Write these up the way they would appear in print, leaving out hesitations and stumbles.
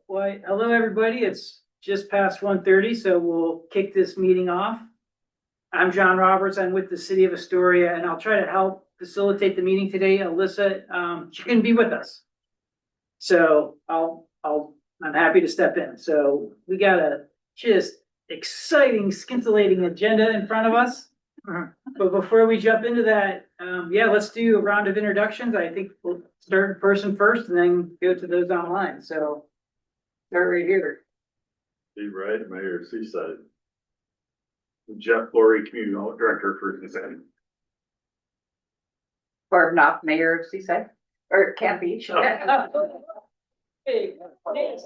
Well, hello, everybody. It's just past 1:30, so we'll kick this meeting off. I'm John Roberts. I'm with the City of Astoria, and I'll try to help facilitate the meeting today. Alyssa, she couldn't be with us. So I'm happy to step in. So we got a just exciting, scintillating agenda in front of us. But before we jump into that, yeah, let's do a round of introductions. I think we'll start in person first and then go to those online. So start right here. Steve Wright, Mayor of Seaside. Jeff Flory, Community Development Director for Seaside. Barb Knopf, Mayor of Seaside, or Camp Beach. Hey, is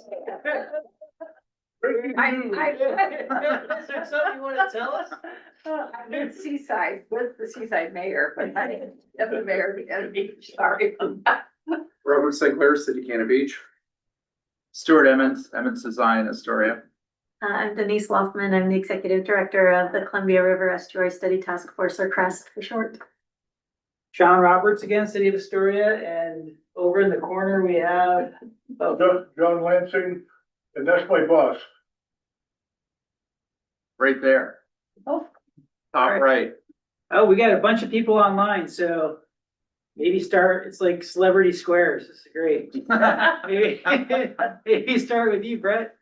there something you want to tell us? I'm in Seaside with the Seaside Mayor, but I am the mayor of Cannon Beach, sorry. Robert Sinclair, City Cannon Beach. Stuart Emmons, Emmons Design, Astoria. I'm Denise Loffman. I'm the Executive Director of the Columbia River Estuary Study Task Force, or CREST for short. John Roberts again, City of Astoria, and over in the corner we have John Lansing, and that's my boss. Right there. Oh, Top right. oh, we got a bunch of people online, so maybe start. It's like Celebrity Squares. This is great. maybe start with you, Brett.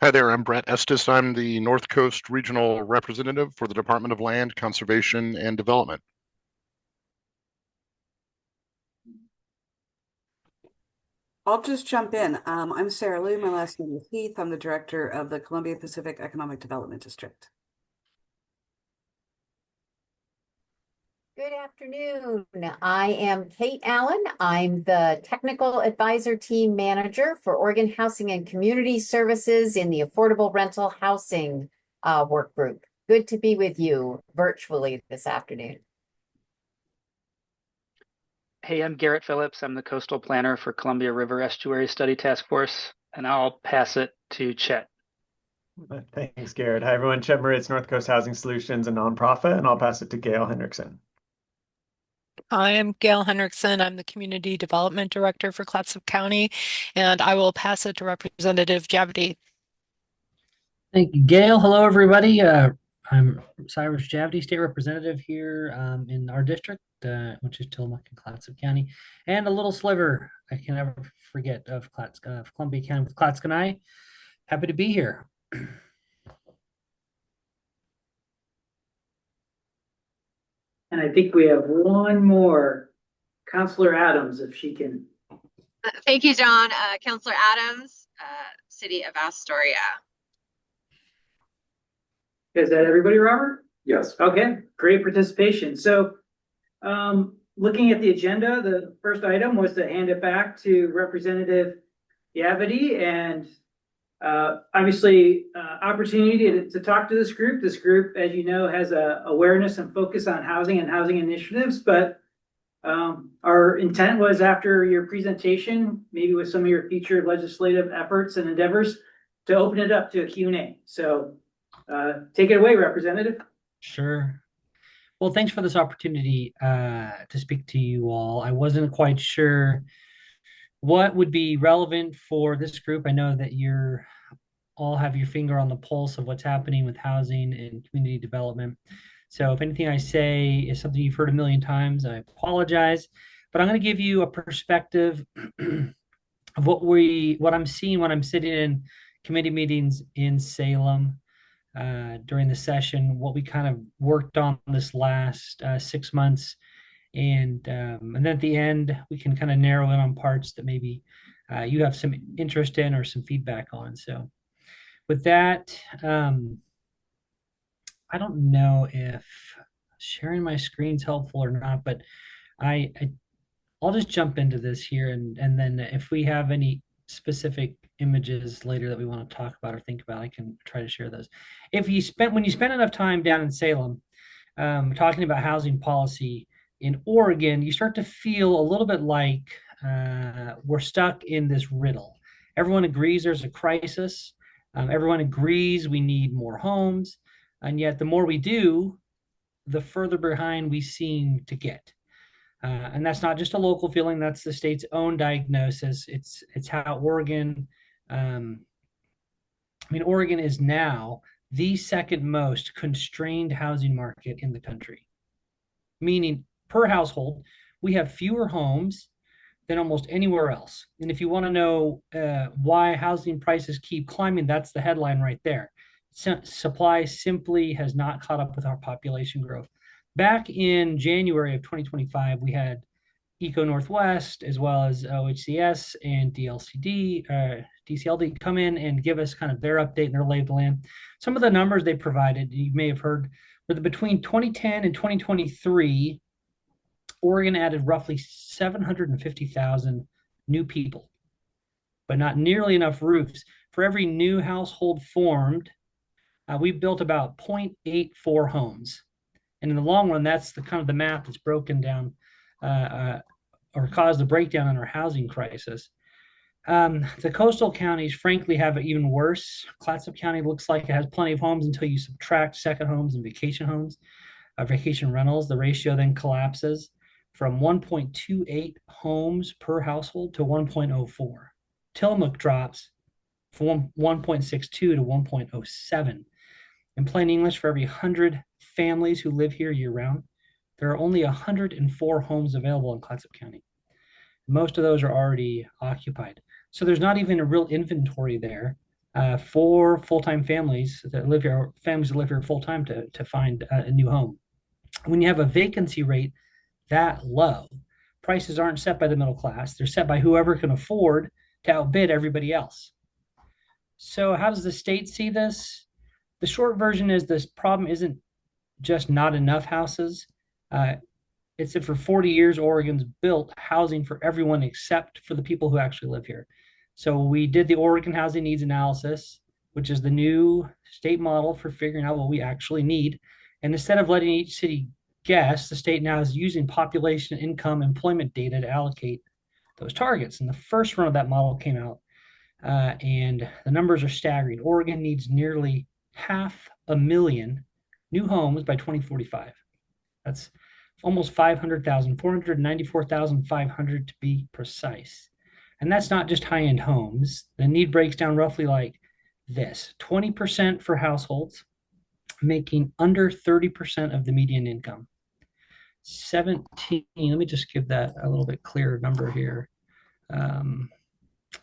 Hi there, I'm Brett Estes. I'm the North Coast Regional Representative for the Department of Land, Conservation, and Development. I'll just jump in. I'm Sarah Liu. My last name is Heath. I'm the director of the Columbia Pacific Economic Development District. Good afternoon. I am Kate Allen. I'm the Technical Advisor Team Manager for Oregon Housing and Community Services in the Affordable Rental Housing Work Group. Good to be with you virtually this afternoon. Hey, I'm Garrett Phillips. I'm the Coastal Planner for Columbia River Estuary Study Task Force, and I'll pass it to Chet. Thanks, Garrett. Hi, everyone. Chet Moritz, North Coast Housing Solutions, a nonprofit, and I'll pass it to Gail Hendrickson. I am Gail Hendrickson. I'm the Community Development Director for Clatsop County, and I will pass it to Representative Javdi. Thank you, Gail. Hello, everybody. I'm Cyrus Javdi, State Representative here in our district, which is Tillamook and Clatsop County, and a little sliver I can never forget of Columbia County with Clatskanie. Happy to be here. And I think we have one more, Councilor Adams, if she can. Thank you, John. Councilor Adams, City of Astoria. Is that everybody, Robert? Yes. Okay, great participation. So looking at the agenda, the first item was to hand it back to Representative Yavity, and obviously opportunity to talk to this group. This group, as you know, has a awareness and focus on housing and housing initiatives, but our intent was after your presentation, maybe with some of your future legislative efforts and endeavors, to open it up to a Q&A. So take it away, Representative. Sure. Well, thanks for this opportunity to speak to you all. I wasn't quite sure what would be relevant for this group. I know that you're all have your finger on the pulse of what's happening with housing and community development. So if anything I say is something you've heard a million times, I apologize. But I'm going to give you a perspective of what I'm seeing when I'm sitting in committee meetings in Salem during the session, what we kind of worked on this last 6 months. And then at the end, we can kind of narrow in on parts that maybe you have some interest in or some feedback on. So with that, I don't know if sharing my screen is helpful or not, but I'll just jump into this here. And then if we have any specific images later that we want to talk about or think about, I can try to share those. When you spend enough time down in Salem talking about housing policy in Oregon, you start to feel a little bit like we're stuck in this riddle. Everyone agrees there's a crisis. Everyone agrees we need more homes. And yet the more we do, the further behind we seem to get. And that's not just a local feeling, that's the state's own diagnosis. It's how Oregon, Oregon is now the second most constrained housing market in the country, meaning per household, we have fewer homes than almost anywhere else. And if you want to know why housing prices keep climbing, that's the headline right there. Supply simply has not caught up with our population growth. Back in January of 2025, we had Eco Northwest, as well as OHCS and DCLD come in and give us kind of their update and their lay of the land. Some of the numbers they provided, you may have heard, were that between 2010 and 2023, Oregon added roughly 750,000 new people, but not nearly enough roofs. For every new household formed, we built about 0.84 homes. And in the long run, that's the kind of the math that's broken down or caused the breakdown in our housing crisis. The coastal counties, frankly, have it even worse. Clatsop County looks like it has plenty of homes until you subtract second homes and vacation homes, vacation rentals. The ratio then collapses from 1.28 homes per household to 1.04. Tillamook drops from 1.62 to 1.07. In plain English, for every 100 families who live here year round, there are only 104 homes available in Clatsop County. Most of those are already occupied. So there's not even a real inventory there for full-time families that live here full-time to find a new home. When you have a vacancy rate that low, prices aren't set by the middle class. They're set by whoever can afford to outbid everybody else. So how does the state see this? The short version is this problem isn't just not enough houses. It's that for 40 years, Oregon's built housing for everyone except for the people who actually live here. So we did the Oregon Housing Needs Analysis, which is the new state model for figuring out what we actually need. And instead of letting each city guess, the state now is using population, income, employment data to allocate those targets. And the first run of that model came out, and the numbers are staggering. Oregon needs nearly 500,000 new homes by 2045. That's almost 500,000, 494,500 to be precise. And that's not just high-end homes. The need breaks down roughly like this: 20% for households making under 30% of the median income. 17, let me just give that a little bit clearer number here.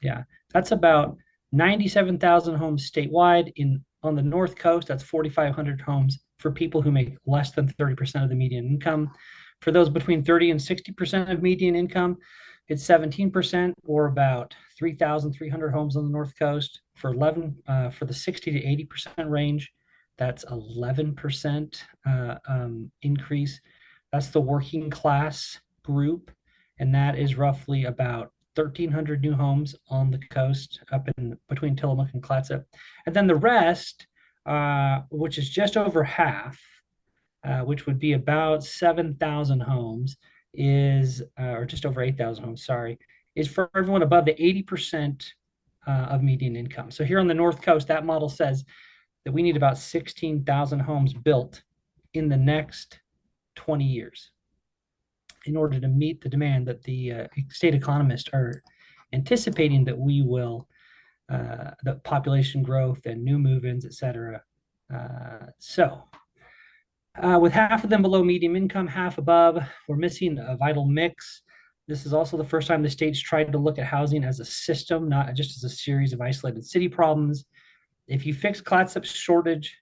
Yeah, that's about 97,000 homes statewide. On the North Coast, that's 4,500 homes for people who make less than 30% of the median income. For those between 30 and 60% of median income, it's 17%, or about 3,300 homes on the North Coast. For the 60 to 80% range, that's 11% increase. That's the working class group, and that is roughly about 1,300 new homes on the coast up in between Tillamook and Clatsop. And then the rest, which is just over half, which would be about 7,000 homes, or just over 8,000 homes, sorry, is for everyone above the 80% of median income. So here on the North Coast, that model says that we need about 16,000 homes built in the next 20 years in order to meet the demand that the state economists are anticipating that we will, the population growth and new move-ins, et cetera. With half of them below median income, half above, we're missing a vital mix. This is also the first time the state's tried to look at housing as a system, not just as a series of isolated city problems. If you fix Clatsop's shortage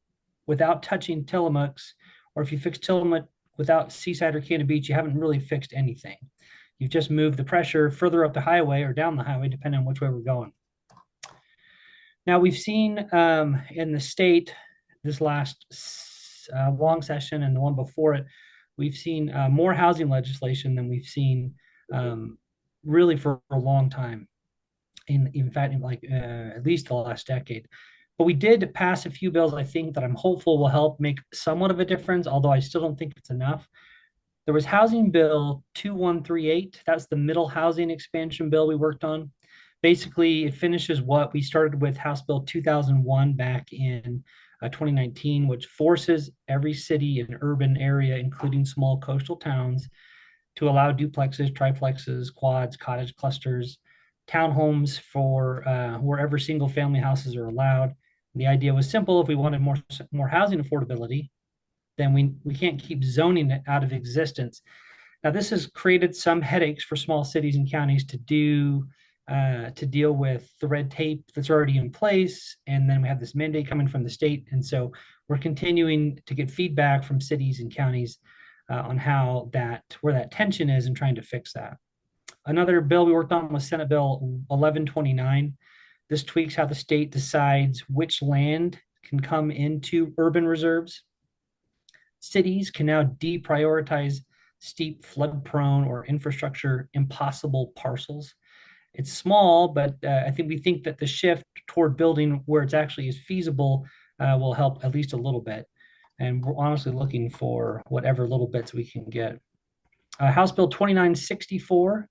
without touching Tillamook's, or if you fix Tillamook without Seaside or Cannon Beach, you haven't really fixed anything. You've just moved the pressure further up the highway or down the highway, depending on which way we're going. Now, we've seen in the state this last long session and the one before it, we've seen more housing legislation than we've seen really for a long time. In fact, at least the last decade. But we did pass a few bills, I think, that I'm hopeful will help make somewhat of a difference, although I still don't think it's enough. There was Housing Bill 2138. That's the middle housing expansion bill we worked on. Basically, it finishes what we started with House Bill 2001 back in 2019, which forces every city and urban area, including small coastal towns, to allow duplexes, triplexes, quads, cottage clusters, townhomes for wherever single family houses are allowed. The idea was simple. If we wanted more housing affordability, then we can't keep zoning it out of existence. Now, this has created some headaches for small cities and counties to deal with the red tape that's already in place, and then we have this mandate coming from the state, and so we're continuing to get feedback from cities and counties on where that tension is and trying to fix that. Another bill we worked on was Senate Bill 1129. This tweaks how the state decides which land can come into urban reserves. Cities can now deprioritize steep, flood-prone, or infrastructure impossible parcels. It's small, but I think we think that the shift toward building where it's actually is feasible will help at least a little bit. And we're honestly looking for whatever little bits we can get. House Bill 2964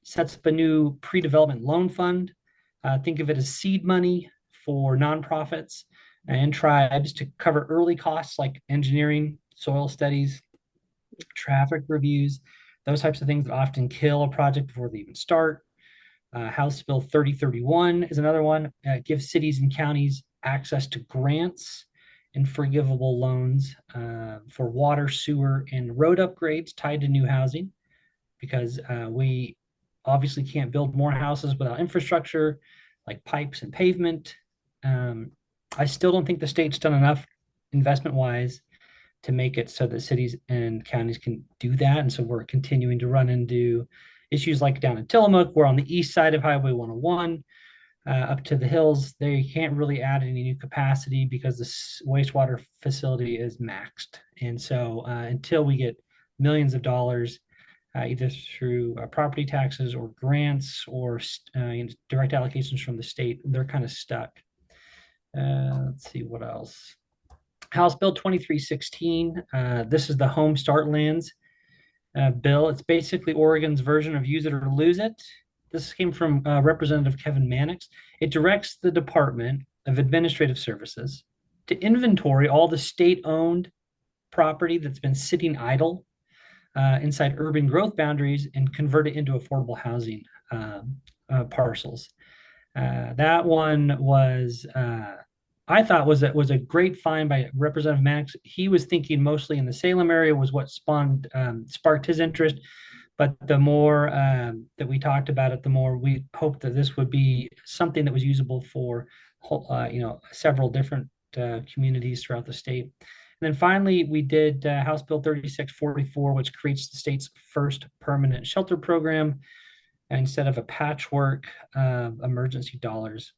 sets up a new pre-development loan fund. Think of it as seed money for nonprofits and tribes to cover early costs like engineering, soil studies, traffic reviews, those types of things that often kill a project before they even start. House Bill 3031 is another one. Gives cities and counties access to grants and forgivable loans for water, sewer, and road upgrades tied to new housing, because we obviously can't build more houses without infrastructure like pipes and pavement. I still don't think the state's done enough investment-wise to make it so that cities and counties can do that. And so we're continuing to run into issues like down in Tillamook, where on the east side of Highway 101, up to the hills, they can't really add any new capacity because the wastewater facility is maxed. And so until we get millions of dollars, either through property taxes or grants or direct allocations from the state, they're kind of stuck. Let's see what else. House Bill 2316. This is the Home Start Lands bill. It's basically Oregon's version of use it or lose it. This came from Representative Kevin Mannix. It directs the Department of Administrative Services to inventory all the state-owned property that's been sitting idle inside urban growth boundaries and convert it into affordable housing parcels. That one was I thought was a great find by Representative Max. He was thinking mostly in the Salem area was what sparked his interest. But the more that we talked about it, the more we hoped that this would be something that was usable for several different communities throughout the state. And then finally, we did House Bill 3644, which creates the state's first permanent shelter program instead of a patchwork of emergency dollars.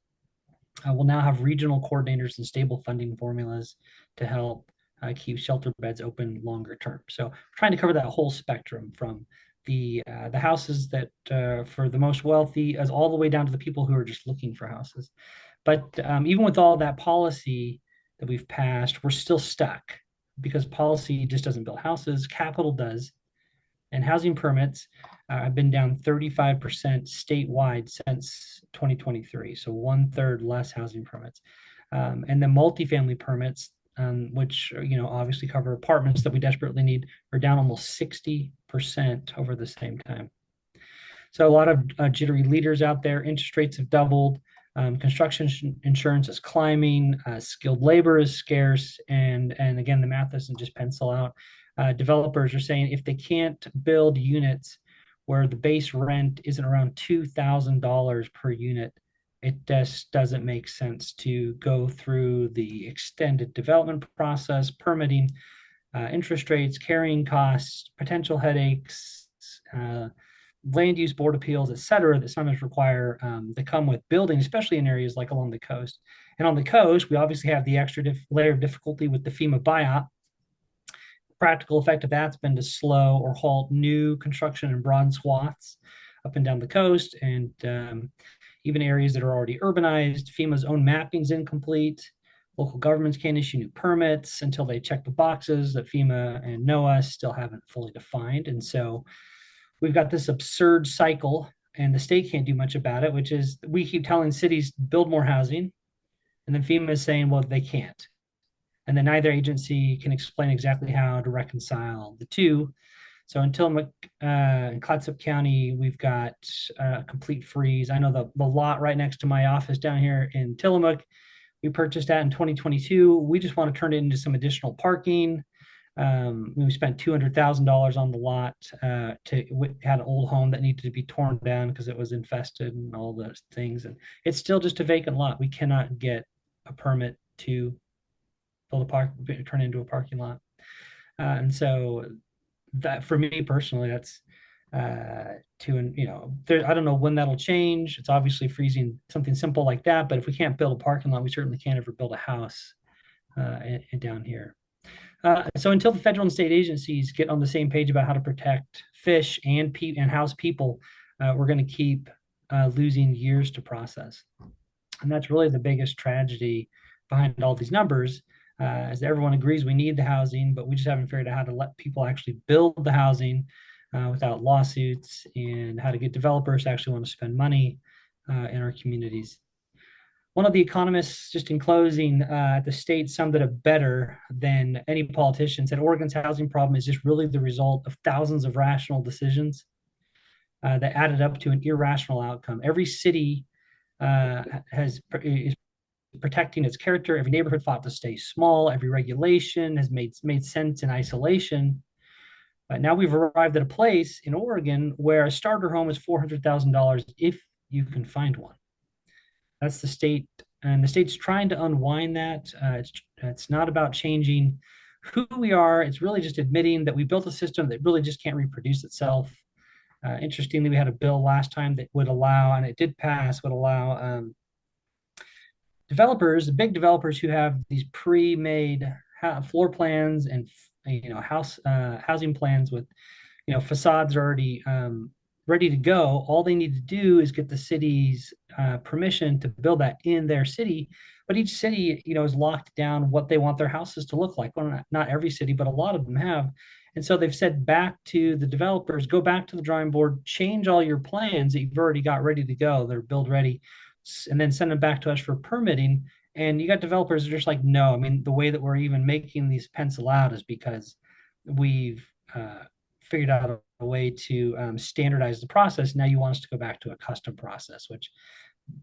We'll now have regional coordinators and stable funding formulas to help keep shelter beds open longer term. So trying to cover that whole spectrum from the houses that for the most wealthy as all the way down to the people who are just looking for houses. But even with all that policy that we've passed, we're still stuck because policy just doesn't build houses. Capital does. And housing permits have been down 35% statewide since 2023. So 1/3 less housing permits. And the multifamily permits, which obviously cover apartments that we desperately need, are down almost 60% over the same time. So a lot of jittery leaders out there. Interest rates have doubled. Construction insurance is climbing. Skilled labor is scarce, and again, the math doesn't just pencil out. Developers are saying if they can't build units where the base rent isn't around $2,000 per unit, it just doesn't make sense to go through the extended development process, permitting, interest rates, carrying costs, potential headaches, land use board appeals, et cetera, that sometimes require that come with building, especially in areas like along the coast. And on the coast, we obviously have the extra layer of difficulty with the FEMA buyout. Practical effect of that's been to slow or halt new construction in broad swaths up and down the coast, and even areas that are already urbanized. FEMA's own mapping is incomplete. Local governments can't issue new permits until they check the boxes that FEMA and NOAA still haven't fully defined. And so we've got this absurd cycle, and the state can't do much about it, which is we keep telling cities build more housing, and then FEMA is saying, well, they can't. And then neither agency can explain exactly how to reconcile the two. So in Tillamook, in Clatsop County, we've got a complete freeze. I know the lot right next to my office down here in Tillamook, we purchased that in 2022. We just want to turn it into some additional parking. We spent $200,000 on the lot. We had an old home that needed to be torn down because it was infested and all those things. And it's still just a vacant lot. We cannot get a permit to build a park, turn it into a parking lot. And so that, for me personally, that's I don't know when that'll change. It's obviously freezing something simple like that, but if we can't build a parking lot, we certainly can't ever build a house down here. So until the federal and state agencies get on the same page about how to protect fish and house people, we're going to keep losing years to process. And that's really the biggest tragedy behind all these numbers, is that everyone agrees we need the housing, but we just haven't figured out how to let people actually build the housing without lawsuits, and how to get developers to actually want to spend money in our communities. One of the economists, just in closing, at the state summed it up better than any politician, said Oregon's housing problem is just really the result of thousands of rational decisions that added up to an irrational outcome. Every city is protecting its character. Every neighborhood fought to stay small. Every regulation has made sense in isolation. Now we've arrived at a place in Oregon where a starter home is $400,000 if you can find one. That's the state, and the state's trying to unwind that. It's not about changing who we are. It's really just admitting that we built a system that really just can't reproduce itself. Interestingly, we had a bill last time that would allow, and it did pass, would allow developers, big developers who have these pre-made floor plans and housing plans with facades already ready to go. All they need to do is get the city's permission to build that in their city. But each city, is locked down what they want their houses to look like. Well, not every city, but a lot of them have. And so they've said back to the developers, go back to the drawing board, change all your plans that you've already got ready to go. They're build ready, and then send them back to us for permitting. And you got developers that are just like, no. I mean, the way that we're even making these pencil out is because we've figured out a way to standardize the process. Now you want us to go back to a custom process, which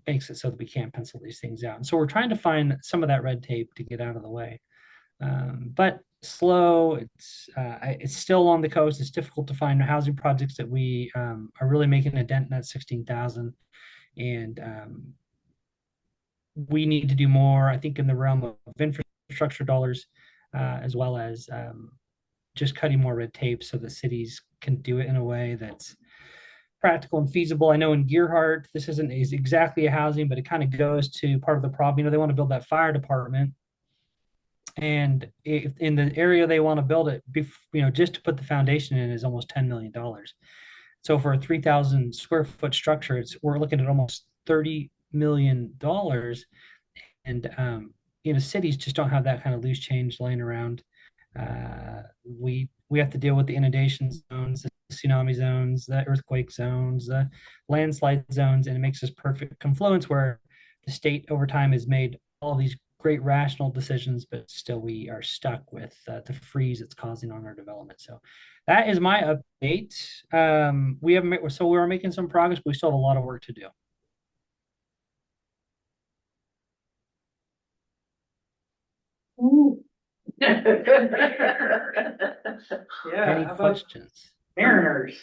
makes it so that we can't pencil these things out. And so we're trying to find some of that red tape to get out of the way. But slow, it's still on the coast. It's difficult to find housing projects that we are really making a dent in that 16,000. And we need to do more, I think, in the realm of infrastructure dollars, as well as just cutting more red tape so the cities can do it in a way that's practical and feasible. I know in Gearhart, this isn't exactly a housing, but it kind of goes to part of the problem. They want to build that fire department. And if in the area they want to build it, just to put the foundation in is almost $10 million. So for a 3,000 square foot structure, we're looking at almost $30 million. And cities just don't have that kind of loose change laying around. We have to deal with the inundation zones, the tsunami zones, the earthquake zones, the landslide zones, and it makes this perfect confluence where the state over time has made all these great rational decisions, but still we are stuck with the freeze it's causing on our development. So that is my update. We're making some progress, but we still have a lot of work to do. Yeah. Any questions? Mariners.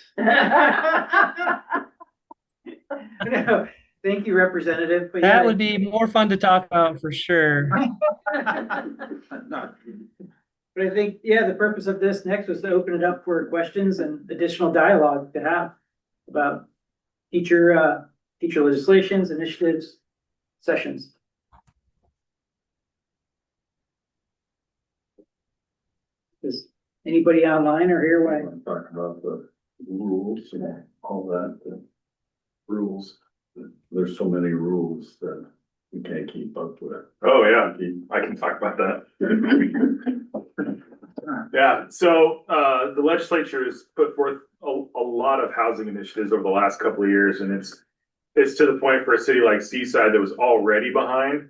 No, thank you, Representative. But that would be more fun to talk about for sure. But I think, the purpose of this next was to open it up for questions and additional dialogue to have about future legislations, initiatives, sessions. Does anybody online or here when Talk about the rules and all that, the rules. There's so many rules that we can't keep up with. Oh, yeah, I can talk about that. Yeah, so the legislature has put forth a lot of housing initiatives over the last couple of years, and it's to the point for a city like Seaside that was already behind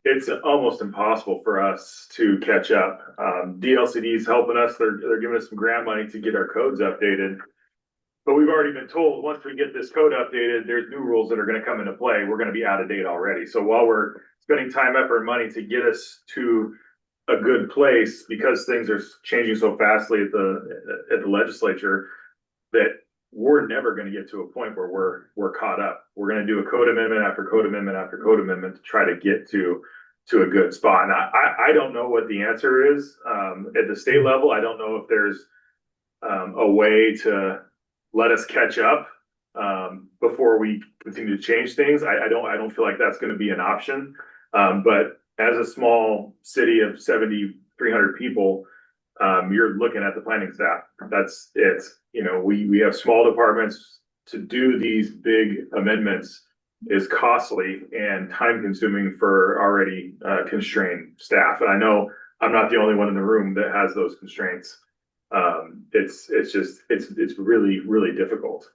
it's almost impossible for us to catch up. DLCD is helping us. They're giving us some grant money to get our codes updated. But we've already been told once we get this code updated, there's new rules that are going to come into play. We're going to be out of date already. So while we're spending time, effort, and money to get us to a good place, because things are changing so fastly at the legislature, that we're never going to get to a point where we're caught up. We're going to do a code amendment after code amendment after code amendment to try to get to a good spot. And I don't know what the answer is at the state level. I don't know if there's a way to let us catch up before we continue to change things. I don't feel like that's going to be an option. But as a small city of 7,300 people, you're looking at the planning staff. That's it. You know, we have small departments. To do these big amendments is costly and time consuming for already constrained staff. And I know I'm not the only one in the room that has those constraints. It's really, really difficult.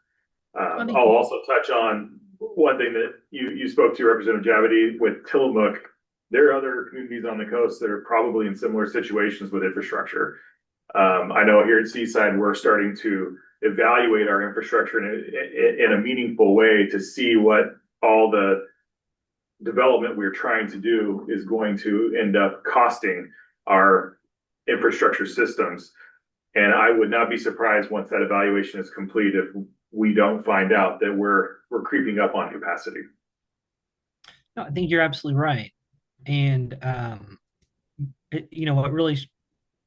I'll also touch on one thing that you spoke to, Representative Javity, with Tillamook. There are other communities on the coast that are probably in similar situations with infrastructure. I know here at Seaside, we're starting to evaluate our infrastructure in a meaningful way to see what all the development we're trying to do is going to end up costing our infrastructure systems. And I would not be surprised once that evaluation is complete if we don't find out that we're creeping up on capacity. No, I think you're absolutely right. And what really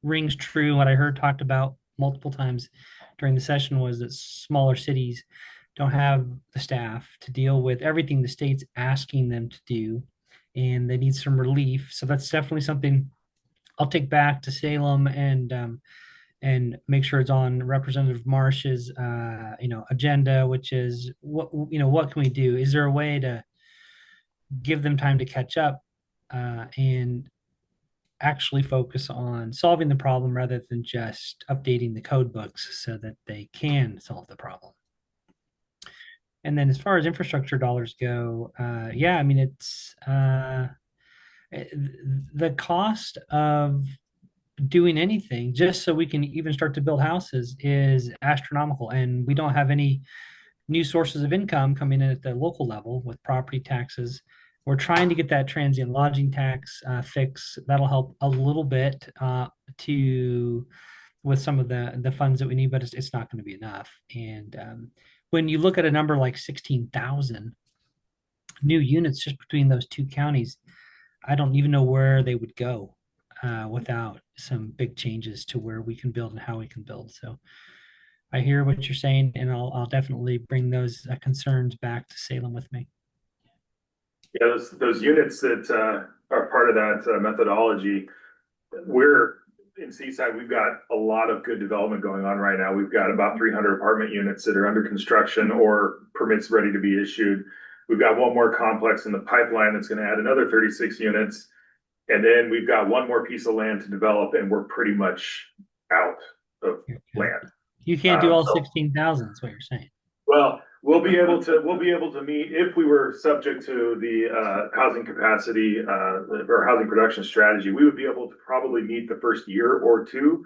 rings true, what I heard talked about multiple times during the session, was that smaller cities don't have the staff to deal with everything the state's asking them to do, and they need some relief. So that's definitely something I'll take back to Salem and make sure it's on Representative Marsh's agenda, which is what can we do? Is there a way to give them time to catch up and actually focus on solving the problem rather than just updating the code books so that they can solve the problem? And then as far as infrastructure dollars go, it's the cost of doing anything just so we can even start to build houses is astronomical, and we don't have any new sources of income coming in at the local level with property taxes. We're trying to get that transient lodging tax fix. That'll help a little bit with some of the funds that we need, but it's not going to be enough. And when you look at a number like 16,000 new units just between those two counties, I don't even know where they would go without some big changes to where we can build and how we can build. So I hear what you're saying, and I'll definitely bring those concerns back to Salem with me. Yeah, those units that are part of that methodology, we're in Seaside, we've got a lot of good development going on right now. We've got about 300 apartment units that are under construction or permits ready to be issued. We've got one more complex in the pipeline that's going to add another 36 units. And then we've got one more piece of land to develop, and we're pretty much out of land. You can't do all 16,000, is what you're saying. Well, we'll be able to meet, if we were subject to the housing capacity or housing production strategy, we would be able to probably meet the first year or two.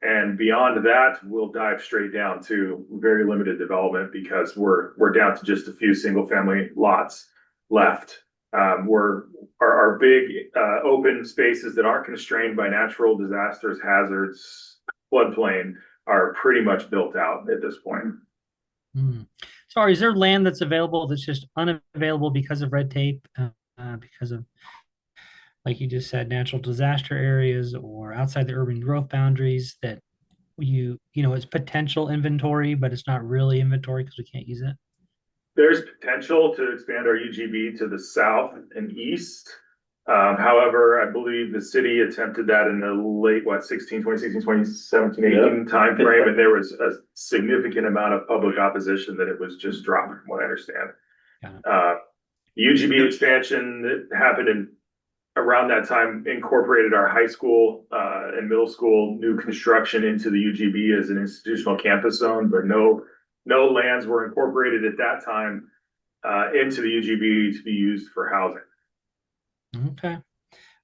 And beyond that, we'll dive straight down to very limited development because we're down to just a few single family lots left. Our big open spaces that aren't constrained by natural disasters, hazards, floodplain are pretty much built out at this point. Sorry, is there land that's available that's just unavailable because of red tape, because of, like you just said, natural disaster areas or outside the urban growth boundaries that it's potential inventory, but it's not really inventory because we can't use it? There's potential to expand our UGB to the south and east. However, I believe the city attempted that in the late, 2017, 18 timeframe, and there was a significant amount of public opposition that it was just dropped, from what I understand. UGB expansion that happened around that time incorporated our high school and middle school new construction into the UGB as an institutional campus zone, but no lands were incorporated at that time into the UGB to be used for housing. Okay.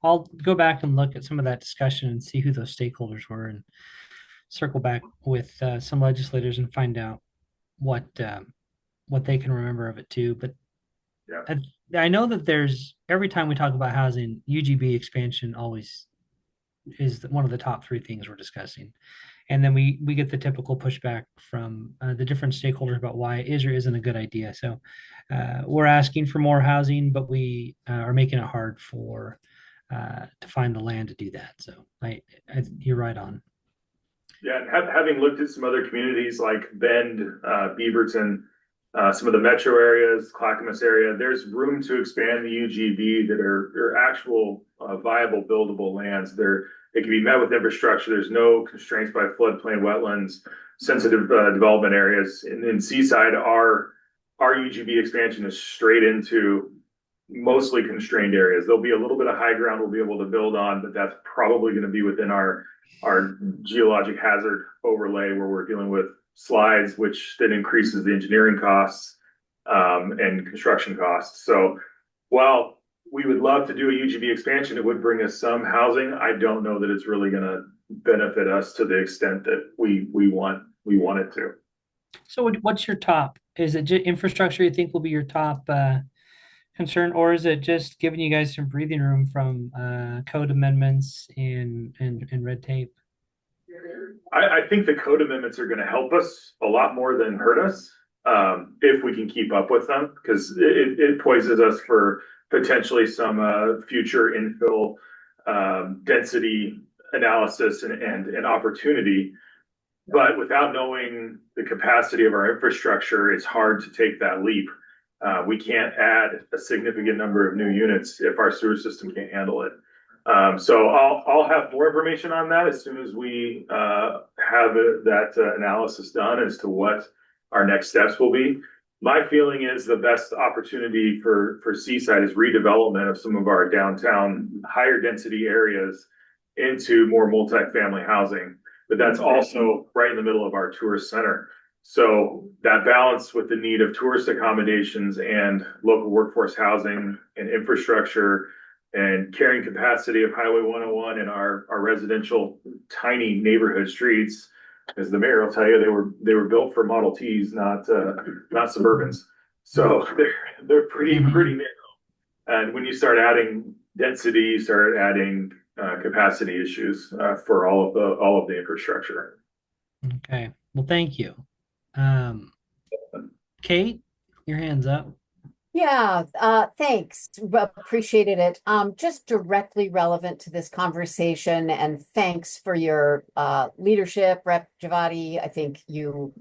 I'll go back and look at some of that discussion and see who those stakeholders were and circle back with some legislators and find out what they can remember of it too. But Yeah. I know that there's every time we talk about housing, UGB expansion always is one of the top three things we're discussing. And then we get the typical pushback from the different stakeholders about why it is or isn't a good idea. So we're asking for more housing, but we are making it hard for to find the land to do that. So you're right on. Yeah, and having looked at some other communities like Bend, Beaverton, some of the metro areas, Clackamas area, there's room to expand the UGB that are actual viable buildable lands. They can be met with infrastructure. There's no constraints by floodplain, wetlands, sensitive development areas. And in Seaside, our UGB expansion is straight into mostly constrained areas. There'll be a little bit of high ground we'll be able to build on, but that's probably going to be within our geologic hazard overlay where we're dealing with slides, which then increases the engineering costs and construction costs. So while we would love to do a UGB expansion, it would bring us some housing. I don't know that it's really going to benefit us to the extent that we want it to. So what's your top? Is it just infrastructure you think will be your top concern, or is it just giving you guys some breathing room from code amendments and red tape? I think the code amendments are going to help us a lot more than hurt us if we can keep up with them, because it poises us for potentially some future infill density analysis and opportunity. But without knowing the capacity of our infrastructure, it's hard to take that leap. We can't add a significant number of new units if our sewer system can't handle it. So I'll have more information on that as soon as we have that analysis done as to what our next steps will be. My feeling is the best opportunity for Seaside is redevelopment of some of our downtown higher density areas into more multifamily housing. But that's also right in the middle of our tourist center. So that balance with the need of tourist accommodations and local workforce housing and infrastructure and carrying capacity of Highway 101 and our residential tiny neighborhood streets, as the mayor will tell you, they were built for Model Ts, not Suburbans. So they're pretty narrow. And when you start adding density, you start adding capacity issues for all of the infrastructure. Okay. Well, thank you. Kate, your hand's up. Yeah, thanks. Appreciated it. Just directly relevant to this conversation, and thanks for your leadership, Rep. Javadi. I think you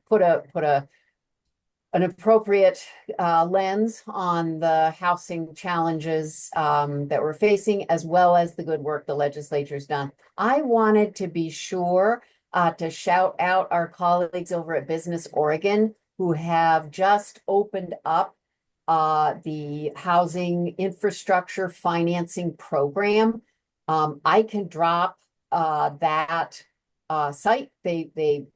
put an appropriate lens on the housing challenges that we're facing, as well as the good work the legislature's done. I wanted to be sure to shout out our colleagues over at Business Oregon who have just opened up the housing infrastructure financing program. I can drop that site. They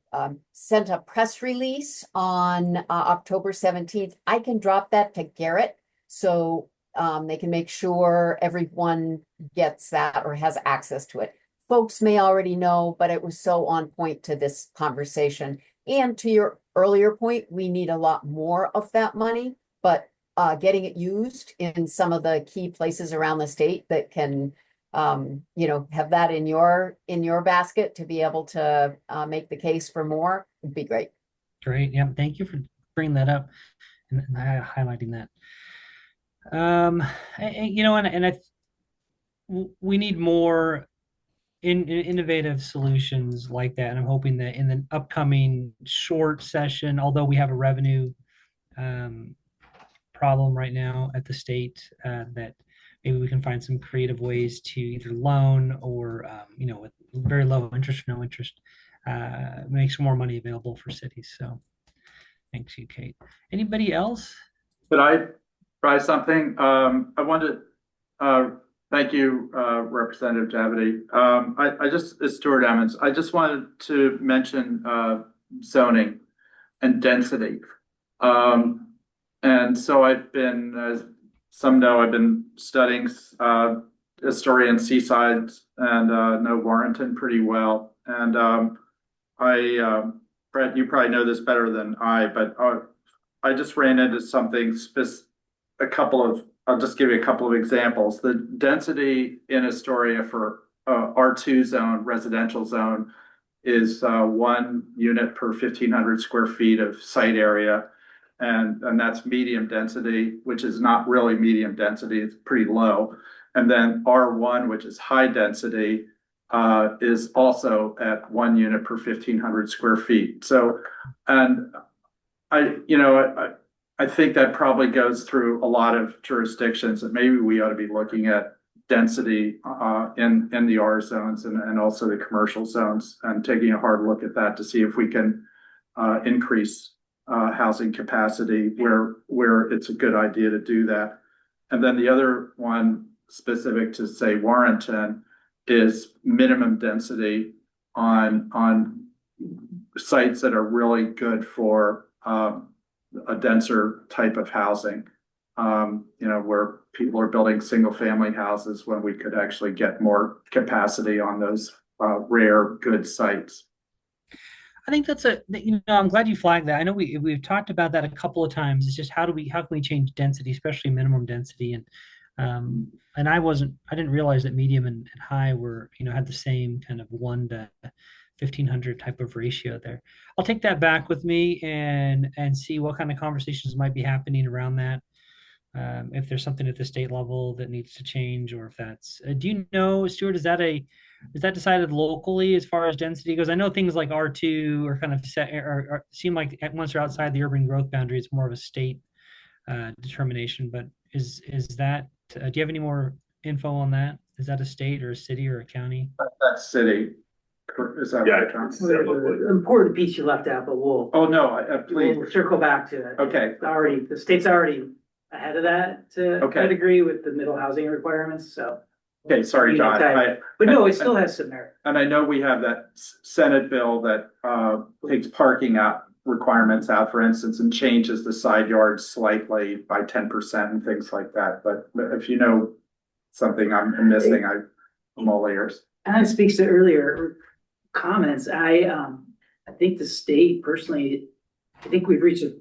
sent a press release on October 17th. I can drop that to Garrett so they can make sure everyone gets that or has access to it. Folks may already know, but it was so on point to this conversation. And to your earlier point, we need a lot more of that money, but getting it used in some of the key places around the state that can have that in your basket to be able to make the case for more would be great. Great. Yeah. Thank you for bringing that up and highlighting that. We need more innovative solutions like that. And I'm hoping that in the upcoming short session, although we have a revenue problem right now at the state, that maybe we can find some creative ways to either loan or, with very low interest, no interest, make some more money available for cities. So thanks you, Kate. Anybody else? Could I try something? I wanted to thank you, Representative Javity. It's Stuart Emmons. I just wanted to mention zoning and density. And so I've been, as some know, I've been studying Astoria and Seaside and know Warrenton pretty well. And Brett, you probably know this better than I, but I just ran into something I'll just give you a couple of examples. The density in Astoria for R2 zone, residential zone, is 1 unit per 1,500 square feet of site area. And that's medium density, which is not really medium density, it's pretty low. And then R1, which is high density, is also at 1 unit per 1,500 square feet. So, and I think that probably goes through a lot of jurisdictions, that maybe we ought to be looking at density in the R zones and also the commercial zones, and taking a hard look at that to see if we can increase housing capacity where it's a good idea to do that. And then the other one specific to, say, Warrenton, is minimum density on sites that are really good for a denser type of housing. Where people are building single family houses when we could actually get more capacity on those rare good sites. I think I'm glad you flagged that. I know we've talked about that a couple of times. It's just how can we change density, especially minimum density, and I didn't realize that medium and high were, had the same kind of 1 to 1,500 type of ratio there. I'll take that back with me and see what kind of conversations might be happening around that. If there's something at the state level that needs to change, or if that's, do you know, Stuart, is that decided locally as far as density goes? I know things like R2 are kind of set, or seem like once they're outside the urban growth boundary, it's more of a state determination. But is that, do you have any more info on that? Is that a state or a city or a county? That's city. Is that Yeah, right, John? The important piece you left out, but Oh, no, please. we'll circle back to it. Okay. The state's already ahead of that to a degree with the middle housing requirements, so. Okay, sorry, John. But no, it still has some merit. And I know we have that Senate bill that takes parking out requirements out, for instance, and changes the side yards slightly by 10% and things like that. But if you know something I'm missing, I'm all ears. And that speaks to earlier comments. I think the state personally, I think we've reached a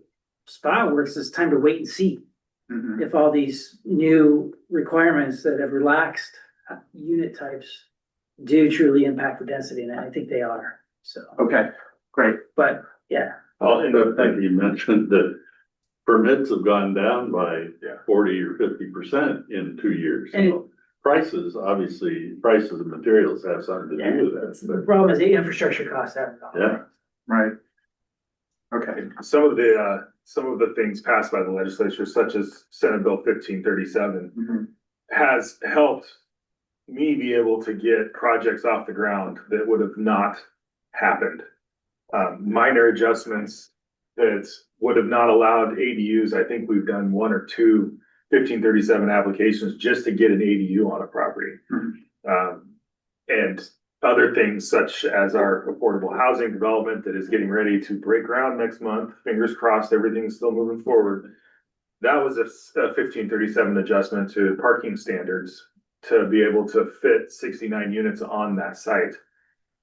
spot where it's time to wait and see if all these new requirements that have relaxed unit types do truly impact the density, and I think they are. So okay, great. But yeah, And the fact you mentioned that permits have gone down by 40 or 50% in 2 years. So prices of materials have something to do with that. the problem is the infrastructure costs have gone. Yeah. Right. Okay. Some of the things passed by the legislature, such as Senate Bill 1537, has helped me be able to get projects off the ground that would have not happened. Minor adjustments that would have not allowed ADUs. I think we've done 1 or 2 1537 applications just to get an ADU on a property. And other things such as our affordable housing development that is getting ready to break ground next month. Fingers crossed, everything's still moving forward. That was a 1537 adjustment to parking standards to be able to fit 69 units on that site.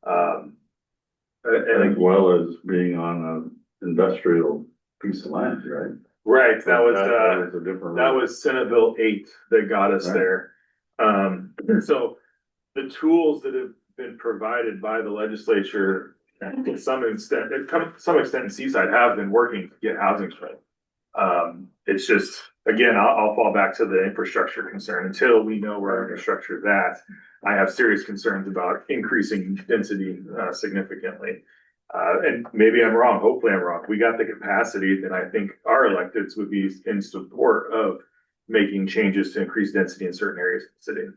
As well as being on an industrial piece of land, right? Right, that was was Senate Bill 8 that got us there. So the tools that have been provided by the legislature to some extent in Seaside have been working to get housing spread. It's just, again, I'll fall back to the infrastructure concern. Until we know where our infrastructure is at, I have serious concerns about increasing density significantly. And maybe I'm wrong. Hopefully I'm wrong. We got the capacity that I think our electeds would be in support of making changes to increase density in certain areas of the city.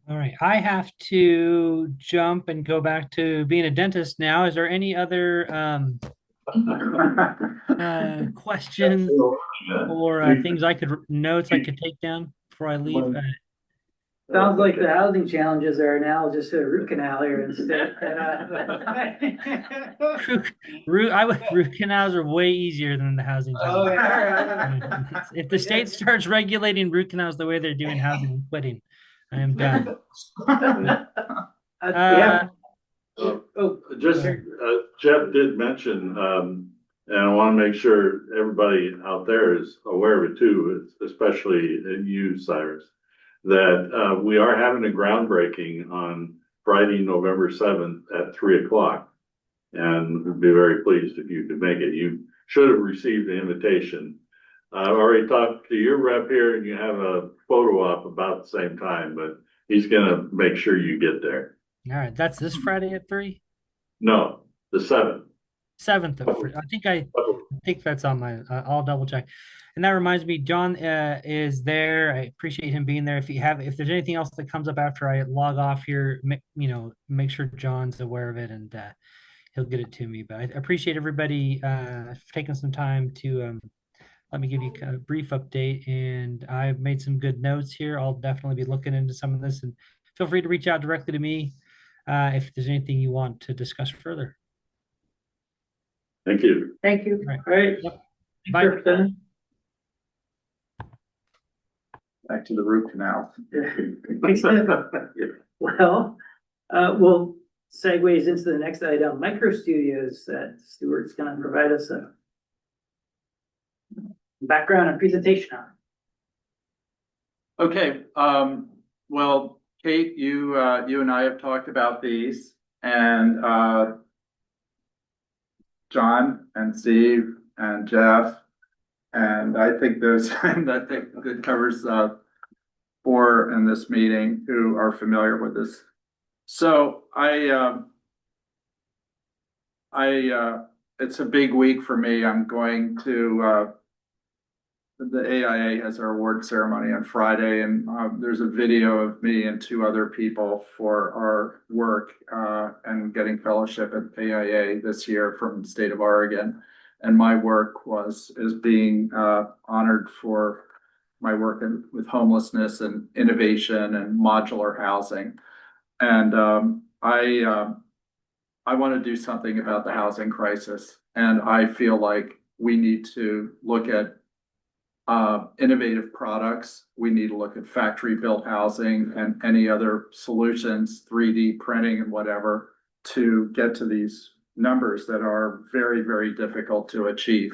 All right, I have to jump and go back to being a dentist now. Is there any other questions or notes I could take down before I leave? Sounds like the housing challenges are now just a root canal here instead. Root canals are way easier than the housing. Oh, challenges. yeah. If the state starts regulating root canals the way they're doing housing, I'm quitting. I am done. Yeah. Just, Jeff did mention, and I want to make sure everybody out there is aware of it too, especially you, Cyrus, that we are having a groundbreaking on Friday, November 7th at 3 o'clock. And we'd be very pleased if you could make it. You should have received the invitation. I've already talked to your rep here and you have a photo op about the same time, but he's gonna make sure you get there. All right, that's this Friday at 3? No, the 7th. 7th of I think that's on my. I'll double check. And that reminds me, John is there. I appreciate him being there. If there's anything else that comes up after I log off here, make sure John's aware of it and he'll get it to me. But I appreciate everybody taking some time to let me give you a brief update. And I've made some good notes here. I'll definitely be looking into some of this, and feel free to reach out directly to me if there's anything you want to discuss further. Thank you. Thank you. Right. All right. Yep. Bye. Back to the root canal. Well, we'll segues into the next item, micro studios that Stuart's gonna provide us a background and presentation on. Okay, well, Kate, you and I have talked about these, and John and Steve and Jeff, and I think that covers 4 in this meeting who are familiar with this. So it's a big week for me. I'm going to the AIA has our award ceremony on Friday, and there's a video of me and 2 other people for our work and getting fellowship at AIA this year from the state of Oregon. And my work is being honored for my work with homelessness and innovation and modular housing. And I want to do something about the housing crisis, and I feel like we need to look at innovative products. We need to look at factory built housing and any other solutions, 3D printing and whatever, to get to these numbers that are very, very difficult to achieve.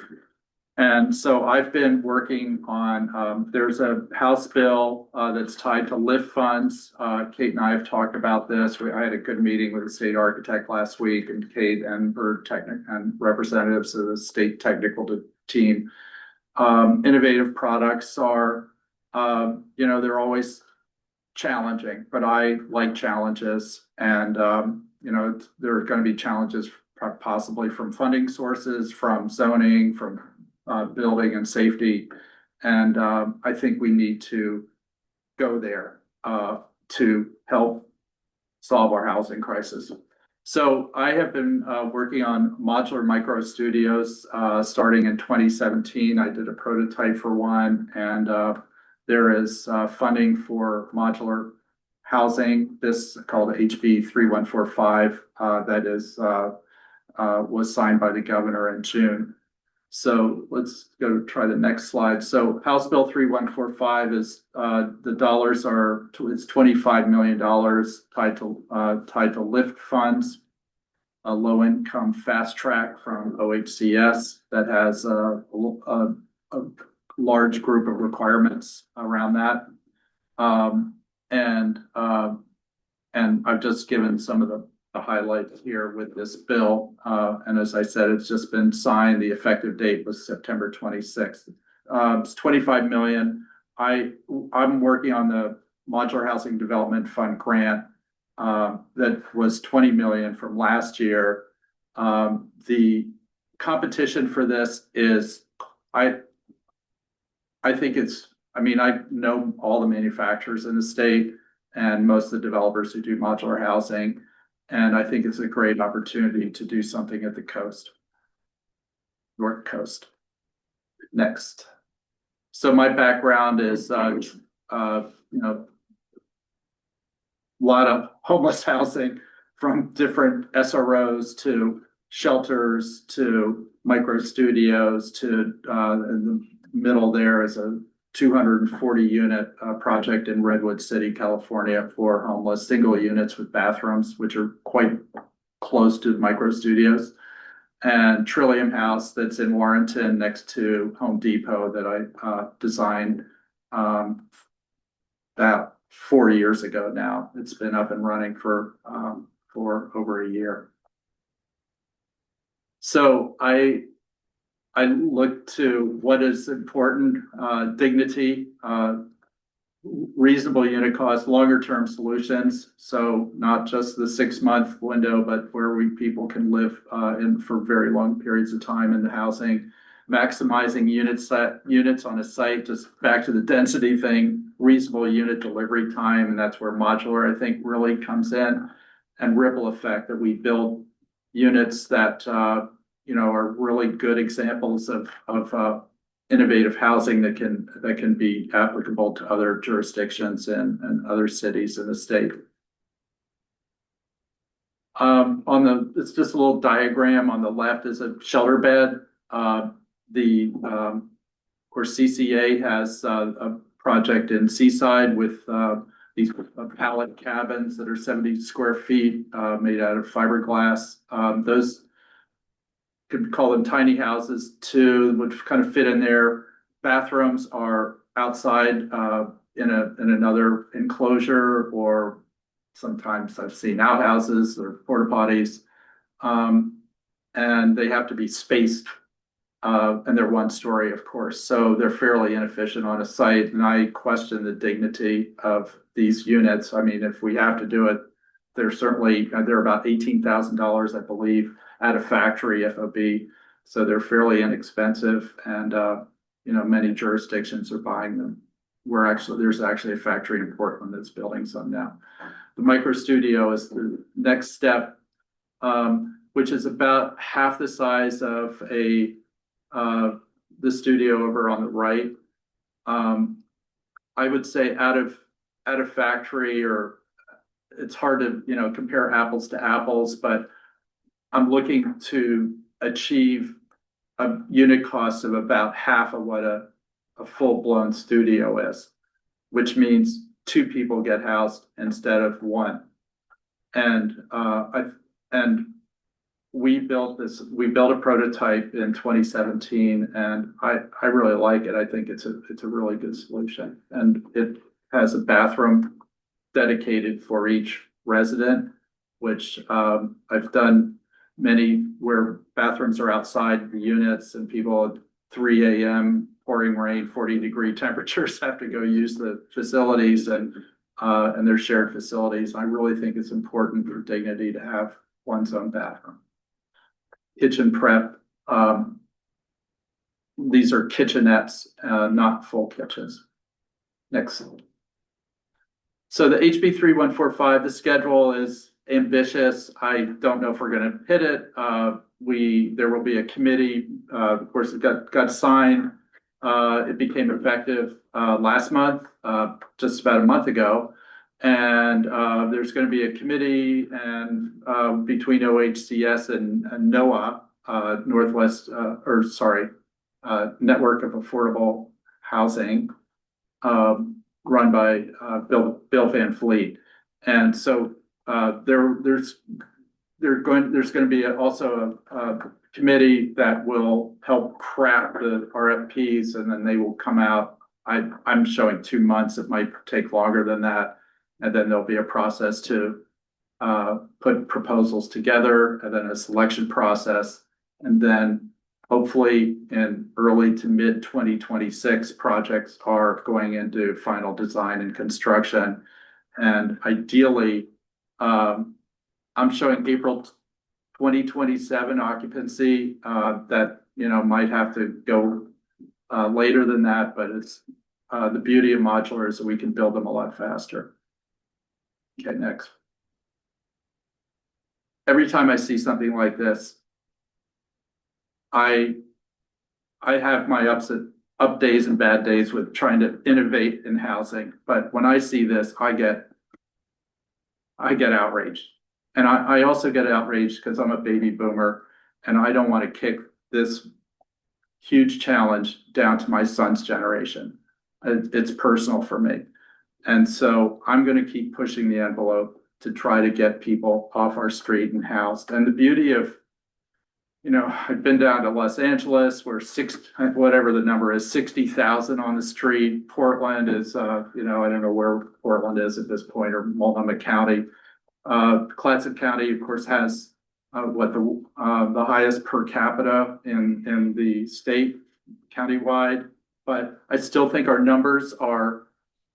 And so I've been working on, there's a House bill that's tied to LIFT funds. Kate and I have talked about this. I had a good meeting with the state architect last week, and Kate and her and representatives of the state technical team. Innovative products are, they're always challenging, but I like challenges. And, there are going to be challenges possibly from funding sources, from zoning, from building and safety. And I think we need to go there to help solve our housing crisis. So I have been working on modular micro studios starting in 2017. I did a prototype for one, and there is funding for modular housing. This called HB 3145 that is was signed by the governor in June. So let's go try the next slide. So House Bill 3145 is the dollars are it's $25 million tied to LIFT funds, a low income fast track from OHCS that has a large group of requirements around that. And I've just given some of the highlights here with this bill. And as I said, it's just been signed. The effective date was September 26th. It's 25 million. I'm working on the Modular Housing Development Fund grant that was 20 million from last year. The competition for this is, I think I know all the manufacturers in the state and most of the developers who do modular housing. And I think it's a great opportunity to do something at the coast, North Coast. Next. So my background is, lot of homeless housing from different SROs to shelters to micro studios to, in the middle there is a 240 unit project in Redwood City, California for homeless single units with bathrooms, which are quite close to micro studios. And Trillium House that's in Warrenton next to Home Depot that I designed about 4 years ago now. It's been up and running for over a year. So I look to what is important, dignity, reasonable unit cost, longer term solutions. So not just the 6 month window, but where people can live in for very long periods of time in the housing, maximizing units on a site, just back to the density thing, reasonable unit delivery time. And that's where modular, I think, really comes in, and ripple effect that we build units that, are really good examples of innovative housing that can be applicable to other jurisdictions and other cities in the state. It's just a little diagram on the left is a shelter bed. Of course, CCA has a project in Seaside with these pallet cabins that are 70 square feet made out of fiberglass. Those could call them tiny houses too, which kind of fit in there. Bathrooms are outside in another enclosure, or sometimes I've seen outhouses or porta potties, and they have to be spaced, and they're 1 story, of course, so they're fairly inefficient on a site. And I question the dignity of these units. I mean, if we have to do it, they're about $18,000, I believe, at a factory FOB, so they're fairly inexpensive, and many jurisdictions are buying them. There's actually a factory in Portland that's building some now. The micro studio is the next step, which is about half the size of the studio over on the right. I would say out of factory, or it's hard to compare apples to apples, but I'm looking to achieve a unit cost of about half of what a full-blown studio is, which means 2 people get housed instead of 1. And we built a prototype in 2017, and I really like it. I think it's a really good solution, and it has a bathroom dedicated for each resident, which I've done many where bathrooms are outside the units, and people at 3 a.m. pouring rain, 40-degree temperatures have to go use the facilities, and they're shared facilities. I really think it's important for dignity to have one's own bathroom. Kitchen prep. These are kitchenettes, not full kitchens. Next. So the HB 3145, the schedule is ambitious. I don't know if we're going to hit it. There will be a committee. Of course, it got signed. It became effective last month, just about a month ago. And there's going to be a committee and between OHCS and NOAA, Network of Affordable Housing, run by Bill Van Fleet. And so there's going to be also a committee that will help craft the RFPs, and then they will come out. I'm showing 2 months. It might take longer than that. And then there'll be a process to put proposals together, and then a selection process. And then hopefully in early to mid 2026, projects are going into final design and construction. And ideally, I'm showing April 2027 occupancy. That might have to go later than that, but it's the beauty of modular is that we can build them a lot faster. Okay, next. Every time I see something like this, I have my up days and bad days with trying to innovate in housing. But when I see this, I get I get outraged. And I also get outraged because I'm a baby boomer and I don't want to kick this huge challenge down to my son's generation. It's personal for me. And so I'm going to keep pushing the envelope to try to get people off our street and housed. And the beauty of, I've been down to Los Angeles where whatever the number is, 60,000 on the street. Portland is, I don't know where Portland is at this point, or Multnomah County. Clatsop County, of course, has the highest per capita in the state countywide. But I still think our numbers are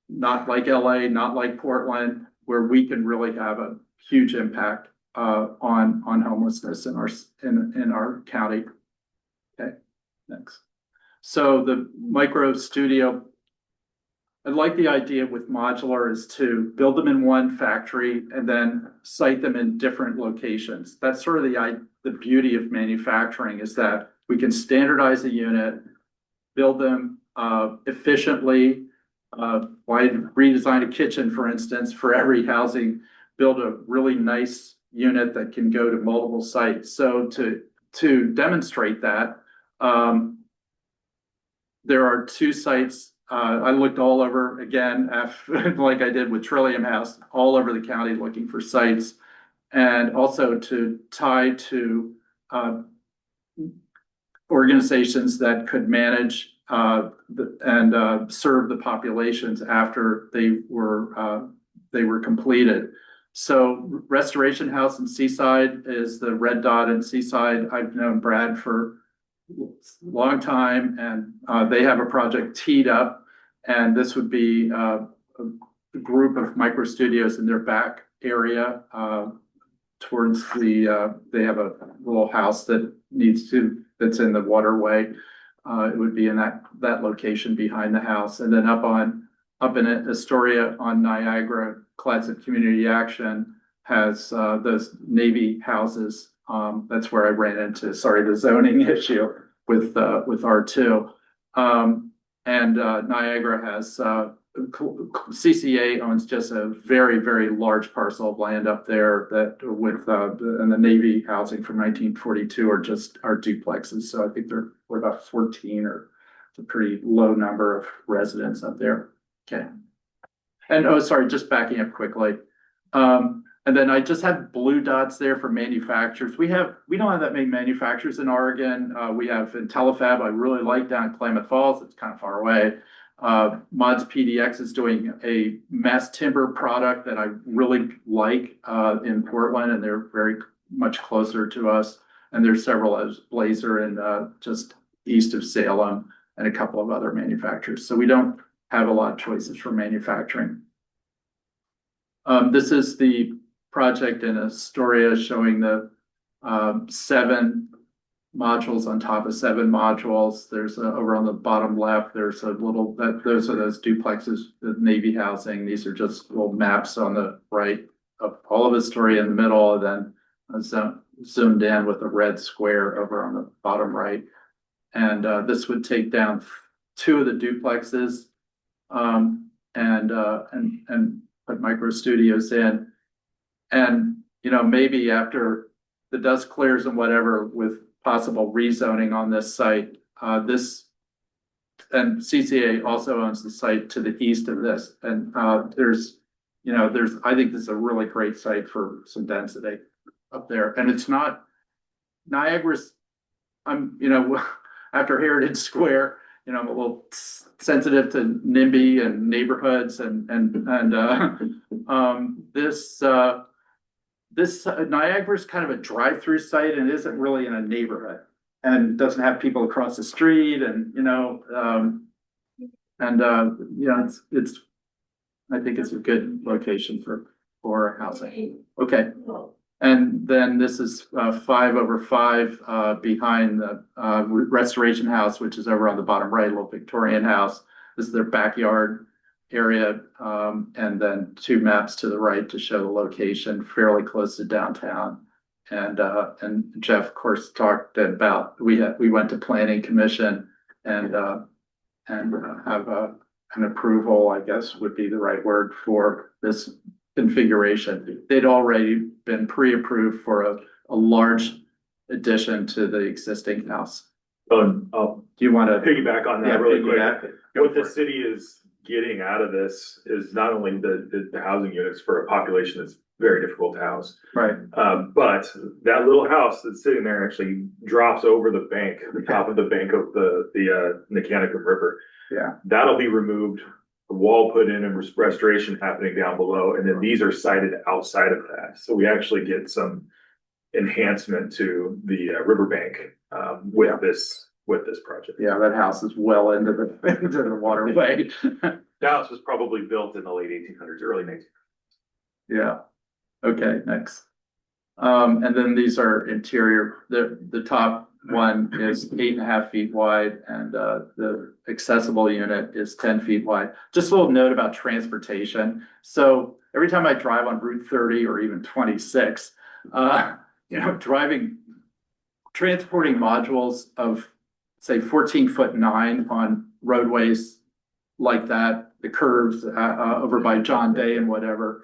not like LA, not like Portland, where we can really have a huge impact on homelessness in our county. Okay, next. So the micro studio, I like the idea with modular is to build them in one factory and then site them in different locations. That's sort of the beauty of manufacturing, is that we can standardize a unit, build them efficiently. Why redesign a kitchen, for instance, for every housing, build a really nice unit that can go to multiple sites. So to demonstrate that, there are 2 sites. I looked all over again, like I did with Trillium House, all over the county looking for sites, and also to tie to organizations that could manage and serve the populations after they were completed. So Restoration House in Seaside is the red dot in Seaside. I've known Brad for a long time, and they have a project teed up, and this would be a group of micro studios in their back area towards they have a little house that's in the waterway. It would be in that location behind the house. And then up in Astoria on Niagara, Clatsop Community Action has those Navy houses. That's where I ran into, the zoning issue with R2. And Niagara has, CCA owns just a very, very large parcel of land up there that and the Navy housing from 1942 are duplexes. So I think we're about 14, or it's a pretty low number of residents up there. Okay. And just backing up quickly. And then I just have blue dots there for manufacturers. We don't have that many manufacturers in Oregon. We have IntelliFab, I really like, down in Klamath Falls. It's kind of far away. Mods PDX is doing a mass timber product that I really like in Portland, and they're very much closer to us. And there's several as Blazer and just east of Salem, and a couple of other manufacturers. So we don't have a lot of choices for manufacturing. This is the project in Astoria showing the 7 modules on top of 7 modules. There's over on the bottom left, there's a little, those are those duplexes, the Navy housing. These are just little maps on the right of all of Astoria in the middle, and then zoomed in with a red square over on the bottom right. And this would take down 2 of the duplexes and put micro studios in. And, maybe after the dust clears and whatever, with possible rezoning on this site, and CCA also owns the site to the east of this. And I think this is a really great site for some density up there. And it's not Niagara's, after Heritage Square, I'm a little sensitive to NIMBY and neighborhoods this Niagara's kind of a drive-through site and isn't really in a neighborhood and doesn't have people across the street, and it's I think it's a good location for housing. Okay. And then this is 5 over 5 behind the Restoration House, which is over on the bottom right, a little Victorian house. This is their backyard area, and then 2 maps to the right to show the location, fairly close to downtown. And Jeff, of course, talked about we went to Planning Commission and have an approval, I guess would be the right word, for this configuration. They'd already been pre-approved for a large addition to the existing house. I'll Do you want to? piggyback on Yeah, that really quick. piggyback. Go What the for it. city is getting out of this is not only the housing units for a population that's very difficult to house. Right. But that little house that's sitting there actually drops over the bank, the top of the bank of the Mechanical River. Yeah. That'll be removed, the wall put in and restoration happening down below. And then these are sited outside of that. So we actually get some enhancement to the riverbank with this project. Yeah, that house is well into the waterway. The house was probably built in the late 1800s, early 1900s. Yeah. Okay, next. And then these are interior. The top one is 8.5 feet wide, and the accessible unit is 10 feet wide. Just a little note about transportation. So every time I drive on Route 30 or even 26, transporting modules of say 14'9" on roadways like that, the curves over by John Day and whatever,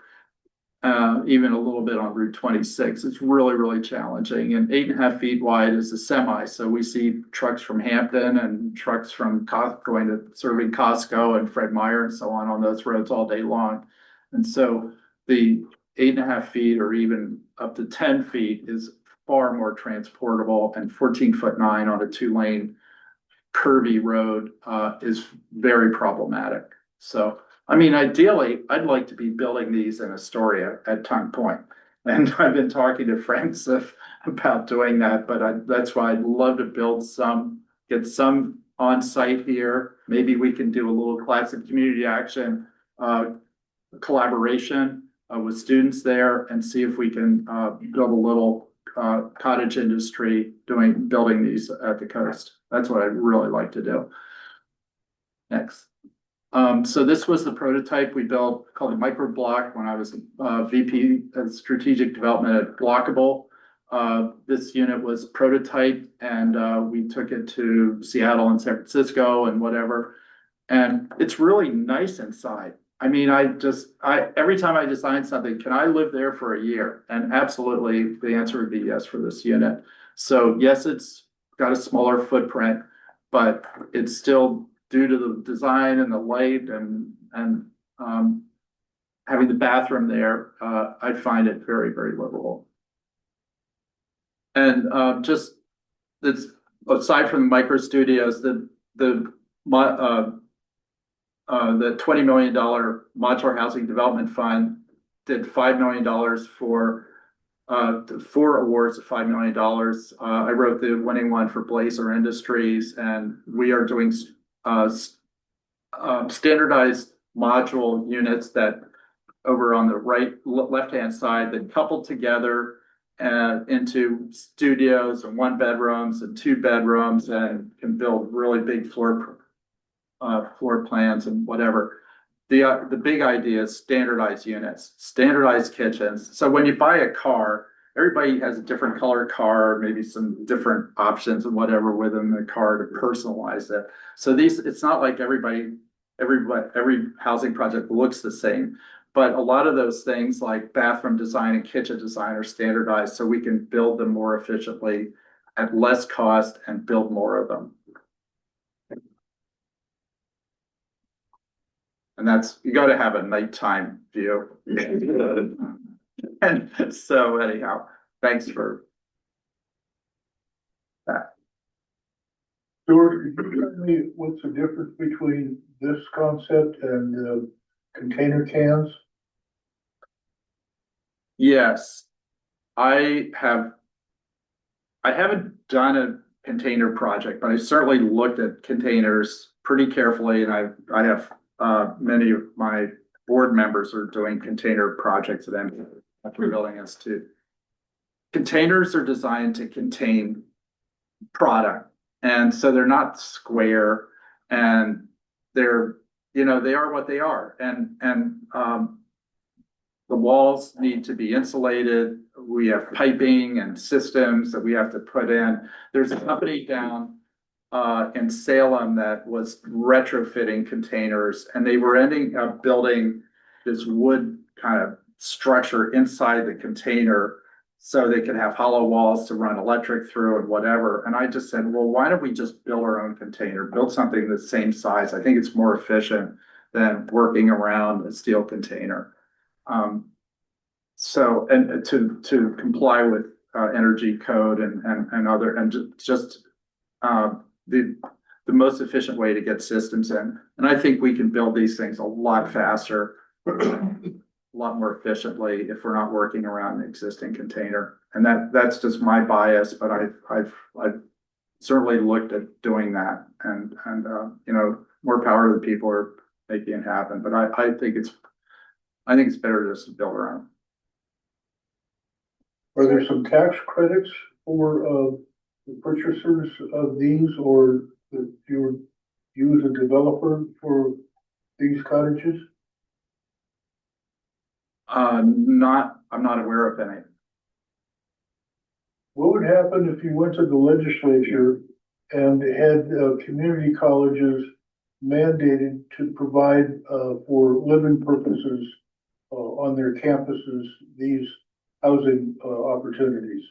even a little bit on Route 26. It's really, really challenging. And 8.5 feet wide is a semi. So we see trucks from Hampton and trucks from going to serving Costco and Fred Meyer and so on those roads all day long. And so the 8.5 feet or even up to 10 feet is far more transportable, and 14'9" on a 2-lane curvy road is very problematic. So, I mean, ideally, I'd like to be building these in Astoria at Tongue Point. And I've been talking to friends about doing that, but that's why I'd love to get some on site here. Maybe we can do a little Clatsop community action collaboration with students there and see if we can build a little cottage industry building these at the coast. That's what I'd really like to do. Next. So this was the prototype we built called a micro block when I was VP of strategic development at Blockable. This unit was prototype, and we took it to Seattle and San Francisco and whatever. And it's really nice inside. I mean, every time I design something, can I live there for a year? And absolutely, the answer would be yes for this unit. So yes, it's got a smaller footprint, but it's still due to the design and the light and having the bathroom there, I find it very, very livable. And just that's aside from the micro studios, the $20 million modular housing development fund did $5 million for 4 awards of $5 million. I wrote the winning one for Blazer Industries, and we are doing standardized module units that over on the left-hand side that couple together into studios and 1 bedrooms and 2 bedrooms and can build really big floor plans and whatever. The big idea is standardized units, standardized kitchens. So when you buy a car, everybody has a different color car, maybe some different options and whatever within the car to personalize it. So it's not like every housing project looks the same, but a lot of those things like bathroom design and kitchen design are standardized so we can build them more efficiently at less cost and build more of them. And you got to have a nighttime view. And so anyhow, thanks for that. George, could you tell me what's the difference between this concept and the container cans? Yes, I haven't done a container project, but I certainly looked at containers pretty carefully, and I have many of my board members are doing container projects at Building Institute. Containers are designed to contain product, and so they're not square, and they are what they are, and the walls need to be insulated. We have piping and systems that we have to put in. There's a company down in Salem that was retrofitting containers, and they were ending up building this wood kind of structure inside the container so they could have hollow walls to run electric through and whatever. And I just said, well, why don't we just build our own container, build something the same size? I think it's more efficient than working around a steel container. So, and to comply with energy code and other, and just the most efficient way to get systems in. And I think we can build these things a lot faster, a lot more efficiently if we're not working around an existing container. And that's just my bias, but I've certainly looked at doing that, and you know, more power to the people who are making it happen. But I think it's better just to build around. Are there some tax credits for the purchasers of these, or that you would use a developer for these cottages? I'm not aware of any. What would happen if you went to the legislature and had community colleges mandated to provide for living purposes on their campuses these housing opportunities?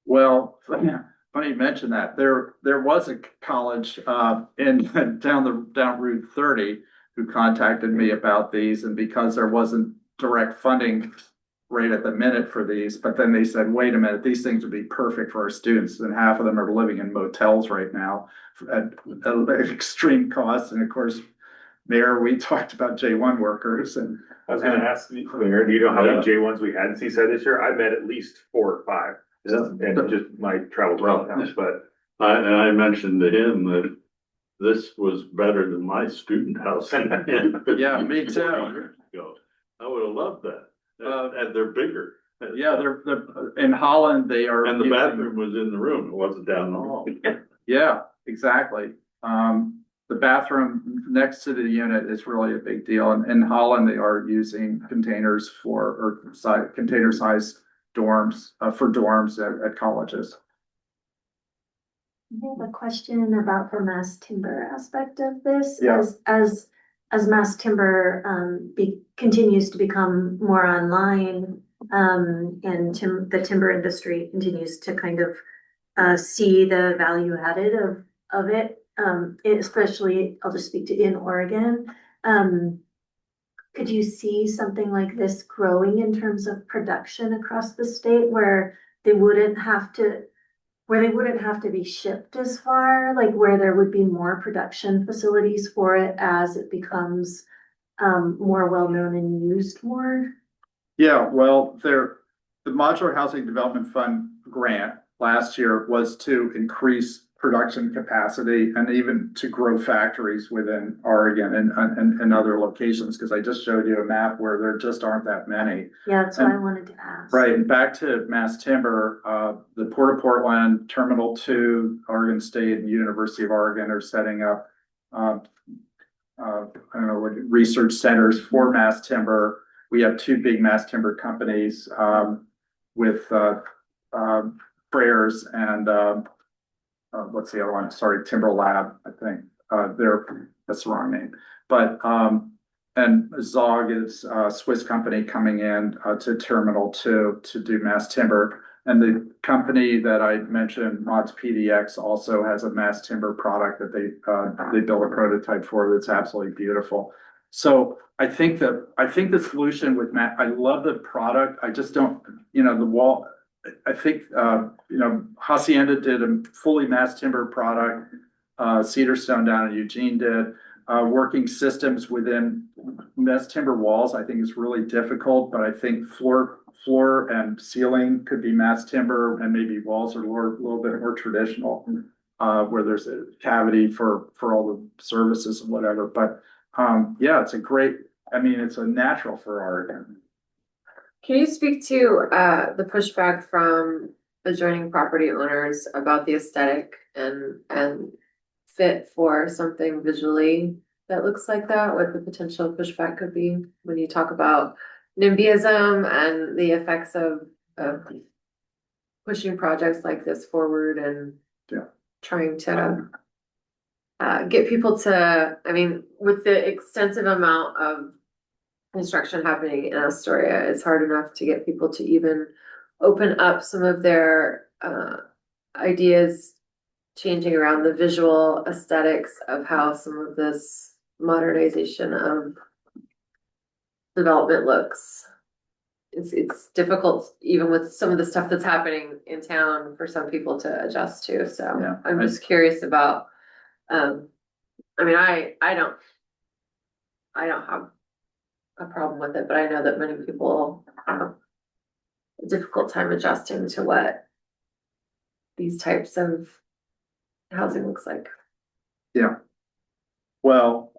Well, funny you mention that. There was a college in down Route 30 who contacted me about these, and because there wasn't direct funding right at the minute for these, but then they said, wait a minute, these things would be perfect for our students, and half of them are living in motels right now at extreme costs. And of course, Mayor, we talked about J1 workers, and I was gonna ask, Mayor, do you know how many J1s we had in Seaside this year? I met at least 4 or 5. And just my travels around the house, but I mentioned to him that this was better than my student house. Yeah, me too. I would have loved that. And they're bigger. Yeah, they're in Holland. They are, and the bathroom was in the room. It wasn't down the hall. Yeah, exactly. The bathroom next to the unit is really a big deal. And in Holland, they are using containers container size dorms for dorms at colleges. I have a question about the mass timber aspect of this. Yeah. As mass timber continues to become more online, and the timber industry continues to kind of see the value added of it, especially, I'll just speak to in Oregon. Could you see something like this growing in terms of production across the state where they wouldn't have to be shipped as far, like where there would be more production facilities for it as it becomes more well-known and used more? Yeah, well, the Modular Housing Development Fund grant last year was to increase production capacity and even to grow factories within Oregon and other locations, because I just showed you a map where there just aren't that many. Yeah, that's what I wanted to ask. Right, and back to mass timber, the Port of Portland, Terminal 2, Oregon State and University of Oregon are setting up I don't know, research centers for mass timber. We have 2 big mass timber companies with Prayers and what's the other one? Sorry, Timber Lab, I think. That's the wrong name. But and Zog is a Swiss company coming in to Terminal 2 to do mass timber. And the company that I mentioned, Mods PDX, also has a mass timber product that they built a prototype for that's absolutely beautiful. So I think the solution with I love the product. I just don't, the wall. I think, Hacienda did a fully mass timber product. Cedarstone down in Eugene did. Working systems within mass timber walls, I think is really difficult, but I think floor and ceiling could be mass timber, and maybe walls are a little bit more traditional, where there's a cavity for all the services and whatever. But yeah, it's a natural for Oregon. Can you speak to the pushback from adjoining property owners about the aesthetic and fit for something visually that looks like that? What the potential pushback could be when you talk about NIMBYism and the effects of pushing projects like this forward and trying to get people to, with the extensive amount of construction happening in Astoria, it's hard enough to get people to even open up some of their ideas, changing around the visual aesthetics of how some of this modernization of development looks. It's difficult even with some of the stuff that's happening in town for some people to adjust to. So Yeah, I'm just curious about, I mean, I don't have a problem with it, but I know that many people have a difficult time adjusting to what these types of housing looks like. Yeah. Well,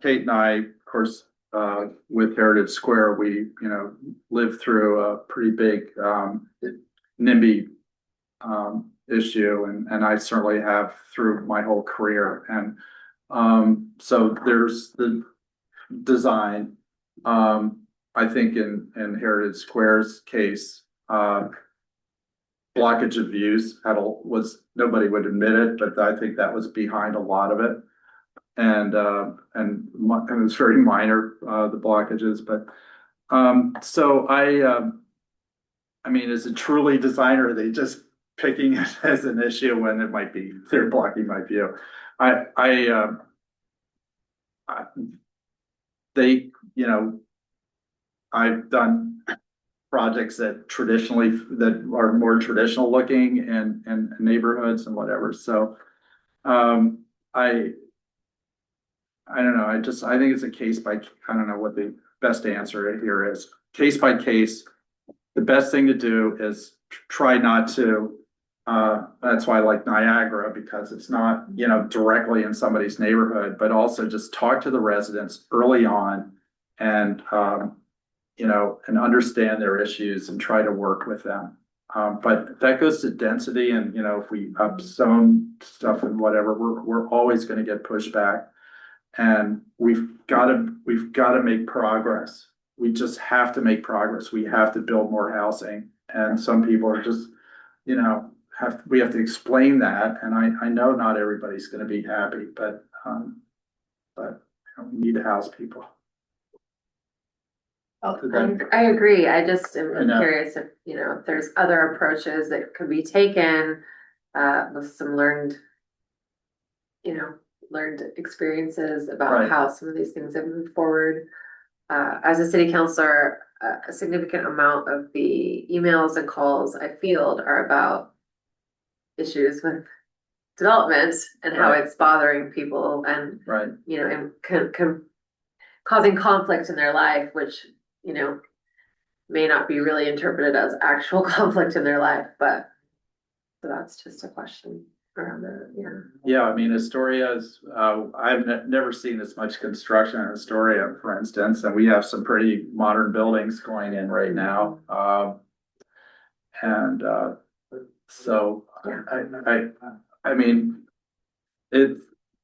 Kate and I, of course, with Heritage Square, we, lived through a pretty big, NIMBY, issue, and I certainly have through my whole career. And, so there's the design, I think in Heritage Square's case, blockage of views nobody would admit it, but I think that was behind a lot of it. And it was very minor, the blockages, but, so I mean, as a truly designer, they just picking it as an issue when it might be, they're blocking my view. They, I've done projects that are more traditional looking and neighborhoods and whatever. So, I don't know. I think it's a case by, I don't know what the best answer here is. Case by case, the best thing to do is try not to, that's why I like Niagara, because it's not, directly in somebody's neighborhood, but also just talk to the residents early on and, and understand their issues and try to work with them. But that goes to density and, if we upzone stuff and whatever, we're always going to get pushback. And we've got to make progress. We just have to make progress. We have to build more housing. And some people are just, we have to explain that. And I know not everybody's going to be happy, but we need to house people. I agree. I just am know. curious if there's other approaches that could be taken with some learned experiences about Right. how some of these things have moved forward. As a city councilor, a significant amount of the emails and calls I field are about issues with development and how Right. it's bothering people and, Right. and causing conflict in their life, which, may not be really interpreted as actual conflict in their life, but so that's just a question around that, yeah. Yeah, I mean, Astoria's, I've never seen as much construction in Astoria, for instance, and we have some pretty modern buildings going in right now. So I mean, it's.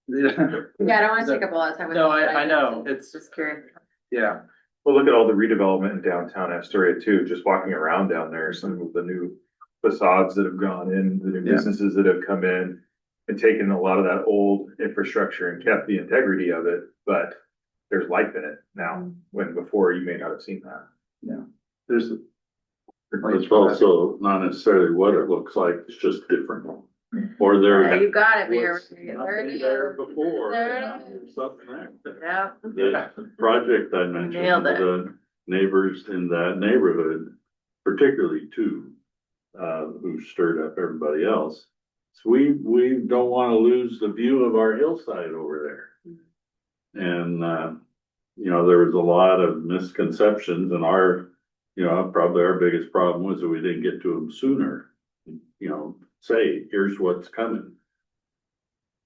Yeah, I don't want to take up a lot of time with No, it, I know, it's, just curious. yeah, Well, look at all the redevelopment in downtown Astoria too, just walking around down there, some of the new facades that have gone in, the new Yeah. businesses that have come in and taken a lot of that old infrastructure and kept the integrity of it, but there's life in it now, when before you may not have seen that. yeah, there's. It's also not necessarily what it looks like, it's just different. Or Yeah, there you got it, Mayor. was There it nothing there is. before, There now it there's something there. Yeah. The project I mentioned, Nailed it. the neighbors in that neighborhood, particularly two, who stirred up everybody else. So we don't wanna lose the view of our hillside over there. And, there was a lot of misconceptions and probably our biggest problem was that we didn't get to them sooner. Say, here's what's coming.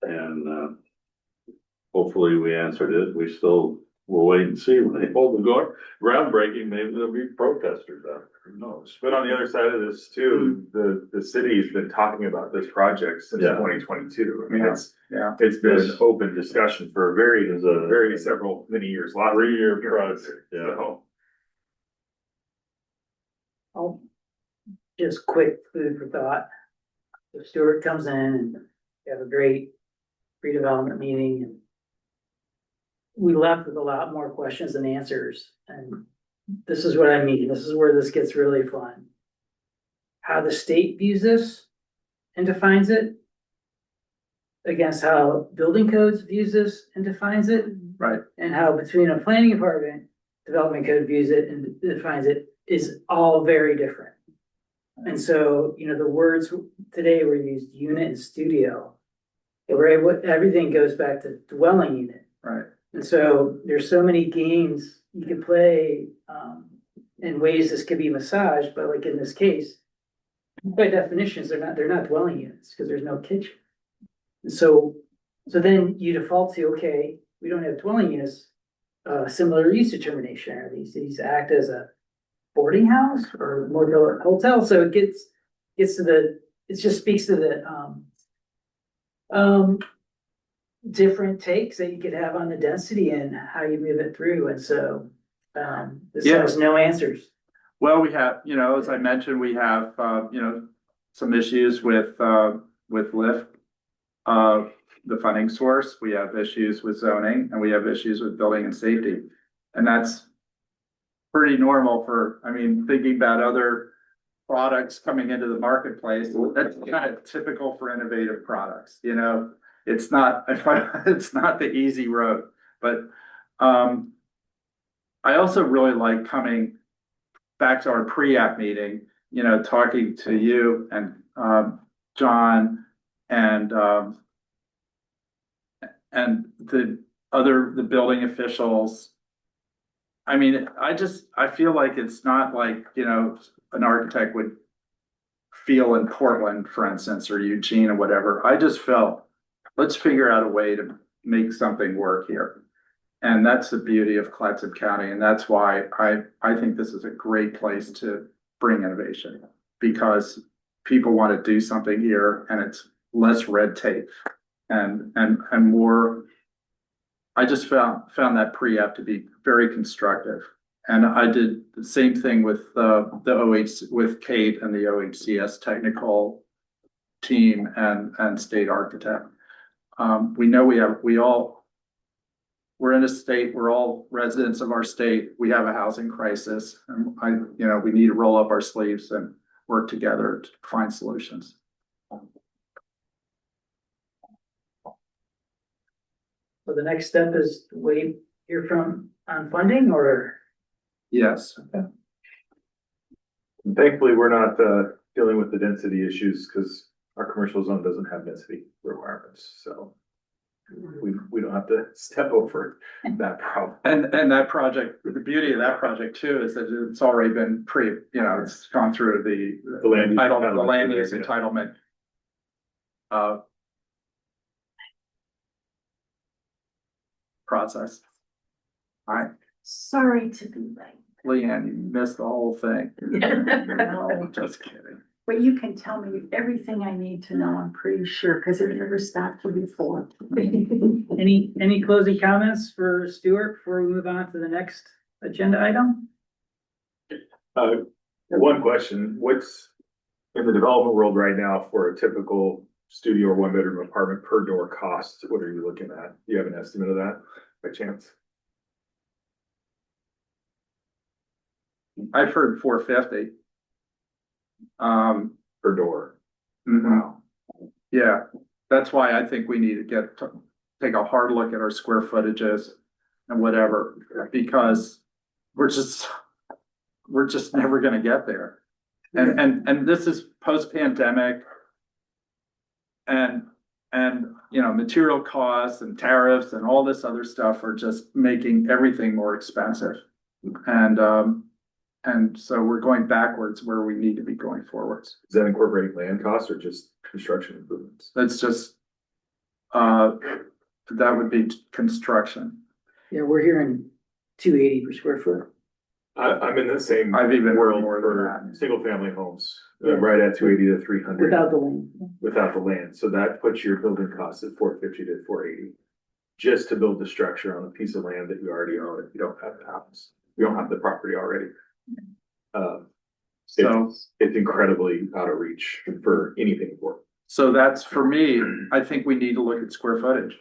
And, hopefully we answered it. We'll wait and see when they hold the groundbreaking, maybe there'll be protesters out there, who knows? But on the other side of this too, the city's been talking about this project since Yeah. 2022. I mean, Yeah. it's been an Yes. open discussion for many years, last 3-year project, yeah. So, I'll just quick food for thought. If Stuart comes in and we have a great redevelopment meeting and we left with a lot more questions than answers. And this is what I mean. This is where this gets really fun. How the state views this and defines it against how building codes views this and defines it, Right. and how between a planning department, development code views it and defines it is all very different. And so, you know, the words today were used unit and studio. Everything goes back to dwelling unit. Right. And so there's so many games you can play in ways this could be massaged, but like in this case, by definitions, they're not dwelling units because there's no kitchen. And so then you default to, okay, we don't have dwelling units, similar use determination. Are these act as a boarding house or motel or hotel? So it gets to it just speaks to the different takes that you could have on the density and how you move it through. And so this has no answers. Well, we have, you know, as I mentioned, we have, you know, some issues with LIFT, the funding source. We have issues with zoning, and we have issues with building and safety. And that's pretty normal for, I mean, thinking about other products coming into the marketplace. That's kind of typical for innovative products, you know. It's not the easy road, but I also really like coming back to our pre-app meeting, you know, talking to you and John and the building officials. I mean, I feel like it's not like, you know, an architect would feel in Portland, for instance, or Eugene or whatever. I just felt, let's figure out a way to make something work here. And that's the beauty of Clatsop County. And that's why I think this is a great place to bring innovation, because people want to do something here and it's less red tape and more. I just found that pre-app to be very constructive. And I did the same thing with with Kate and the OHCS technical team and state architect. We know we're in a state, we're all residents of our state. We have a housing crisis, and we need to roll up our sleeves and work together to find solutions. So the next step is to wait, hear from on funding, or? Yes. Okay. Thankfully, we're not dealing with the density issues because our commercial zone doesn't have density requirements. So we don't have to step over that problem. And that project, the beauty of that project too, is that it's already been it's gone through the land use entitlement. Process. All right. Sorry to be late. Leanne, you missed the whole thing. No. Just kidding. But you can tell me everything I need to know, I'm pretty sure, because it never stopped before. Any closing comments for Stuart before we move on to the next agenda item? One question, what's in the development world right now for a typical studio or one bedroom apartment per door cost? What are you looking at? Do you have an estimate of that by chance? I've heard 450. Per door. Wow. Yeah, that's why I think we need to take a hard look at our square footages and whatever, because we're just never going to get there. And this is post-pandemic, and material costs and tariffs and all this other stuff are just making everything more expensive. And so we're going backwards where we need to be going forwards. Is that incorporating land costs or just construction improvements? That's just, that would be construction. Yeah, we're hearing 280 per square foot. I'm in the same I've even world more for than that. single family homes, right at 280 to 300. Without the land. Without the land. So that puts your building costs at 450 to 480. Just to build the structure on a piece of land that you already own if you don't have the house. You don't have the property already. So it's incredibly out of reach for anything for. So that's, for me, I think we need to look at square footage.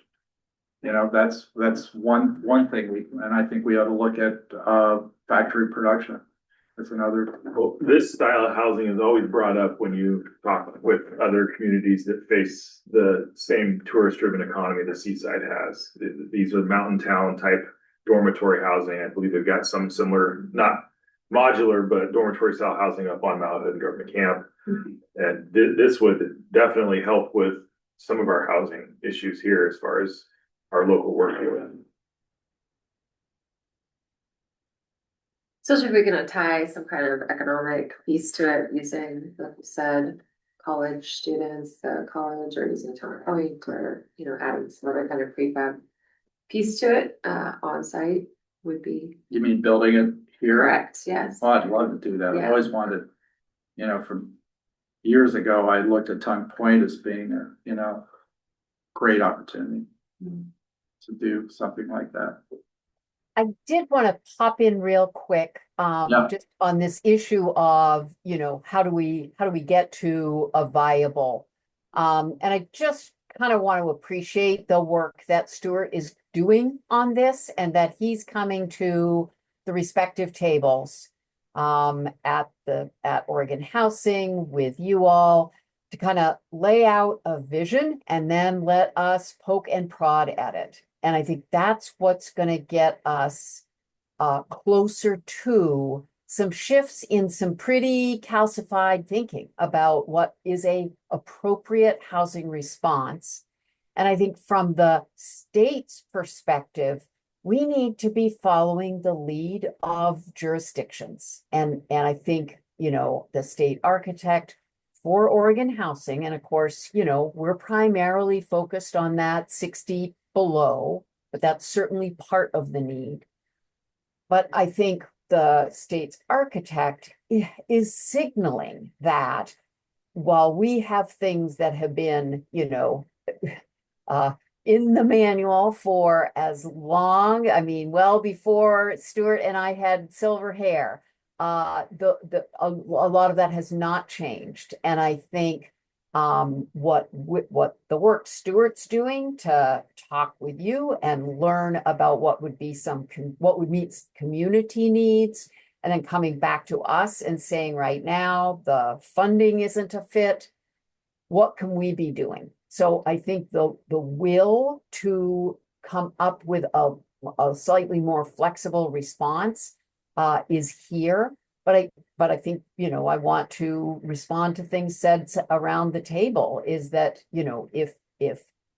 You know, that's one thing and I think we ought to look at, factory production. That's another. Well, this style of housing is always brought up when you talk with other communities that face the same tourist-driven economy the Seaside has. These are mountain town type dormitory housing. I believe they've got some similar, not modular, but dormitory style housing up on Mount Hood and Government Camp. And this would definitely help with some of our housing issues here as far as our local workforce. Especially if we're gonna tie some kind of economic piece to it using, like you said, college students, college, or using Tower Point, or, you know, adding some other kind of prefab piece to it, on site would be You mean building it here? correct, yes. Oh, I'd love to do that. I Yeah. always wanted, you know, from years ago, I looked at Tongue Point as being a, you know, great opportunity to do something like that. I did want to pop in real quick, Yeah. just on this issue of, you know, how do we get to a viable? And I just kind of want to appreciate the work that Stuart is doing on this and that he's coming to the respective tables at Oregon Housing with you all to kind of lay out a vision and then let us poke and prod at it. And I think that's what's going to get us closer to some shifts in some pretty calcified thinking about what is a appropriate housing response. And I think from the state's perspective, we need to be following the lead of jurisdictions. And I think, you know, the state architect for Oregon Housing, and of course, you know, we're primarily focused on that 60 below, but that's certainly part of the need. But I think the state's architect is signaling that while we have things that have been, you know, in the manual for as long, I mean, well before Stuart and I had silver hair, a lot of that has not changed. And I think what the work Stuart's doing to talk with you and learn about what would be what would meet community needs, and then coming back to us and saying right now the funding isn't a fit, what can we be doing? So I think the will to come up with a slightly more flexible response is here. But I think, you know, I want to respond to things said around the table is that, you know, if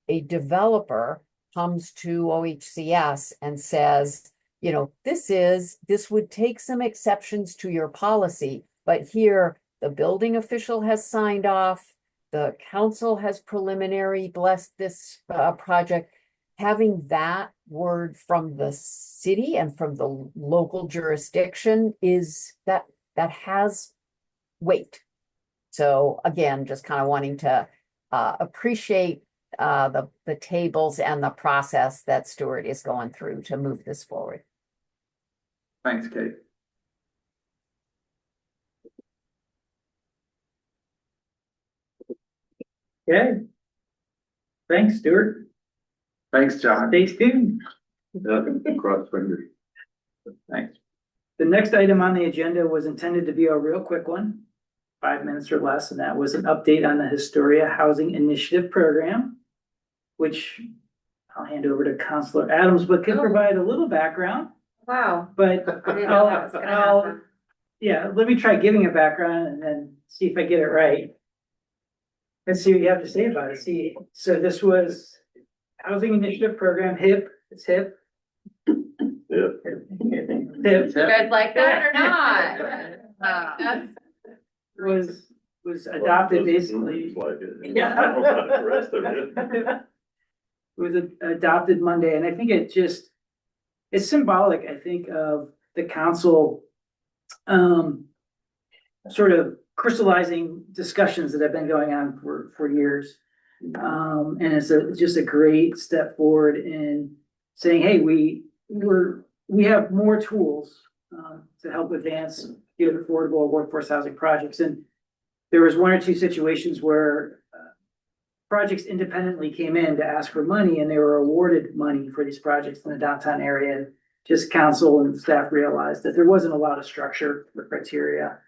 a developer comes to OHCS and says, you know, this would take some exceptions to your policy, but here the building official has signed off, the council has preliminary blessed this project. Having that word from the city and from the local jurisdiction is that has weight. So again, just kind of wanting to appreciate the tables and the process that Stuart is going through to move this forward. Thanks, Kate. Okay. Thanks, Stuart. Thanks, John. Stay tuned. Cross fingers. Thanks. The next item on the agenda was intended to be a real quick one, 5 minutes or less, and that was an update on the Historia Housing Initiative Program, which I'll hand over to Counselor Adams, but can provide a little background. Wow. But I didn't know that was gonna happen. yeah, let me try giving a background and then see if I get it right. Let's see what you have to say about it. See, so this was Housing Initiative Program, HIP, it's HIP. Yeah. HIP. You guys like that or not? Was adopted basically. Like it. Yeah. The rest of it. It was adopted Monday, and I think it's symbolic, I think, of the council sort of crystallizing discussions that have been going on for years. And it's just a great step forward in saying, hey, we have more tools to help advance good, affordable workforce housing projects. And there was one or two situations where projects independently came in to ask for money, and they were awarded money for these projects in the downtown area. And just council and staff realized that there wasn't a lot of structure or criteria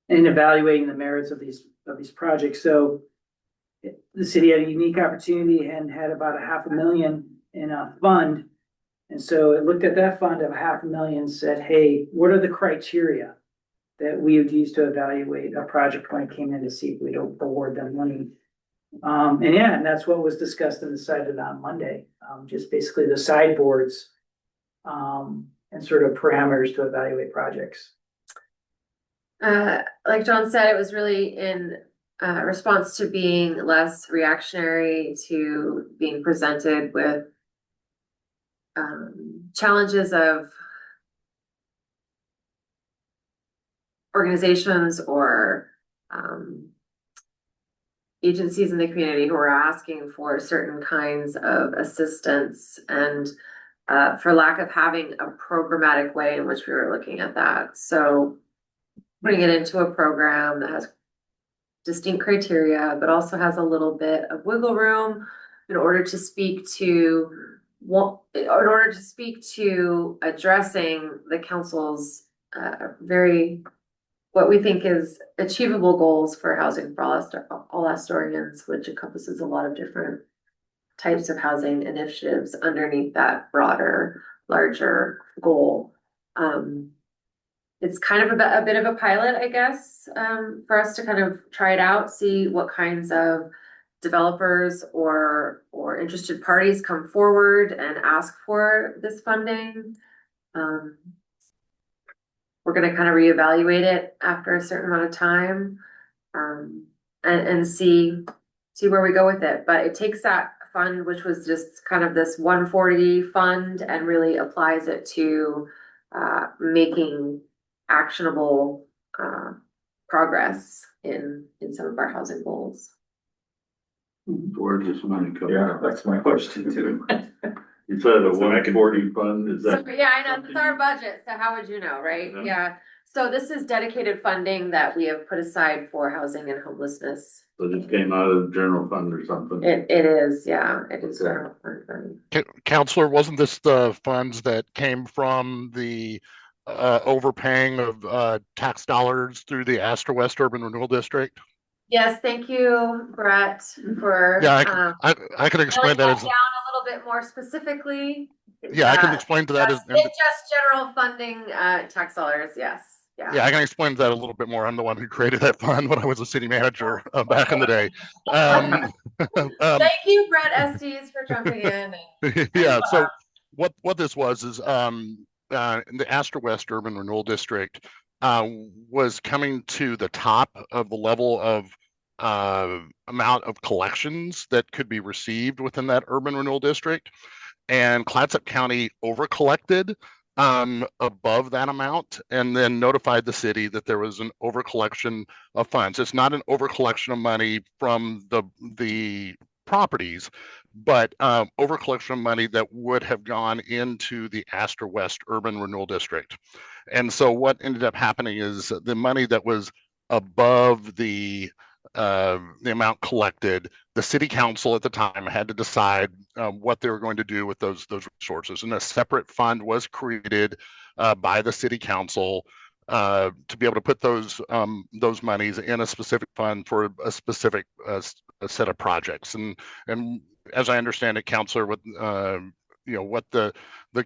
in evaluating the merits of these projects. So the city had a unique opportunity and had about $500,000 in a fund. And so it looked at that fund of $500,000, said, hey, what are the criteria that we would use to evaluate a project when it came in to see if we'd award them money? And that's what was discussed and decided on Monday. Just basically the sideboards, and sort of parameters to evaluate projects. Like John said, it was really in response to being less reactionary to being presented with challenges of organizations or agencies in the community who are asking for certain kinds of assistance, and for lack of having a programmatic way in which we were looking at that. So putting it into a program that has distinct criteria, but also has a little bit of wiggle room in order to speak to addressing the council's what we think is achievable goals for housing for all Astorians, which encompasses a lot of different types of housing initiatives underneath that broader, larger goal. It's kind of a bit of a pilot, I guess, for us to kind of try it out, see what kinds of developers or interested parties come forward and ask for this funding. We're going to kind of reevaluate it after a certain amount of time, and see where we go with it. But it takes that fund, which was just kind of this 140 fund, and really applies it to making actionable progress in some of our housing goals. Where does this money come Yeah, from? that's my question too. You said a 140 fund, is So, that? yeah, I know, it's our budget, so how would you know, right? Yeah. Yeah, so this is dedicated funding that we have put aside for housing and homelessness. So this came out of the general fund or something? It is, yeah, it is Okay. general fund. Counselor, wasn't this the funds that came from the overpaying of tax dollars through the Astor West Urban Renewal District? Yes, thank you, Brett, for Yeah, I can explain that drilling as down a little bit more specifically. yeah, I can explain to that as Yes, it just general funding tax dollars, yes, yeah, I can explain that a little bit more. I'm the one who created that fund when I was a city manager back in the day. Thank you, Brett Estes, for jumping in. Yeah, so what this was is the Astor West Urban Renewal District was coming to the top of the level of amount of collections that could be received within that urban renewal district, and Clatsop County overcollected above that amount, and then notified the city that there was an overcollection of funds. It's not an overcollection of money from the properties, but overcollection of money that would have gone into the Astor West Urban Renewal District. And so what ended up happening is the money that was above the amount collected, the city council at the time had to decide what they were going to do with those resources. And a separate fund was created by the city council to be able to put those monies in a specific fund for a specific set of projects. And as I understand it, Councilor, what what the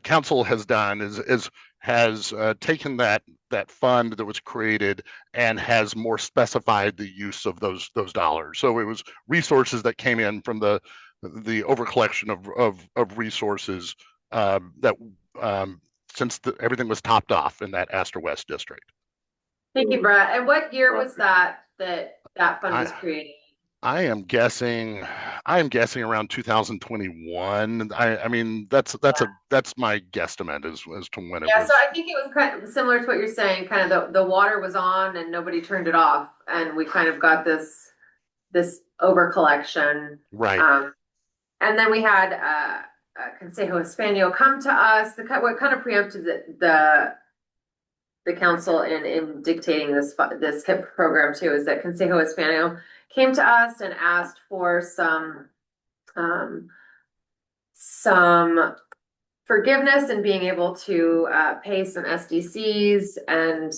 council has done is has taken that fund that was created and has more specified the use of those dollars. So it was resources that came in from the overcollection of resources that since everything was topped off in that Astor West district. Thank you, Brett. And what year was that fund was created? I am guessing around 2021. I mean, that's my guesstimate as to when it was. Yeah, so I think it was kind of similar to what you're saying, kind of the water was on and nobody turned it off, and we kind of got this over collection. Right. And then we had Consejo Espanol come to us. What kind of preempted the council in dictating this HIP program too is that Consejo Espanol came to us and asked for some forgiveness and being able to pay some SDCs and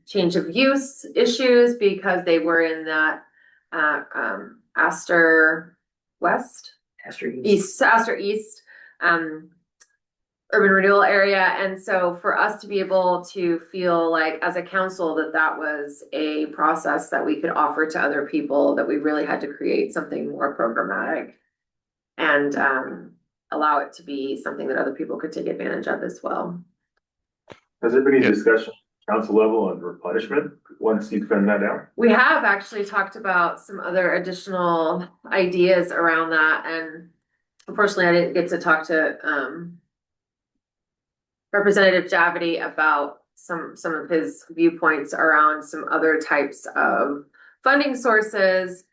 change of use issues because they were in that Astor West, Astor East urban renewal area. And so for us to be able to feel like as a council that that was a process that we could offer to other people, that we really had to create something more programmatic and allow it to be something that other people could take advantage of as well. Has there been any discussion council level on replenishment once you spend that out? We have actually talked about some other additional ideas around that, and unfortunately I didn't get to talk to Representative Javity about some of his viewpoints around some other types of funding sources.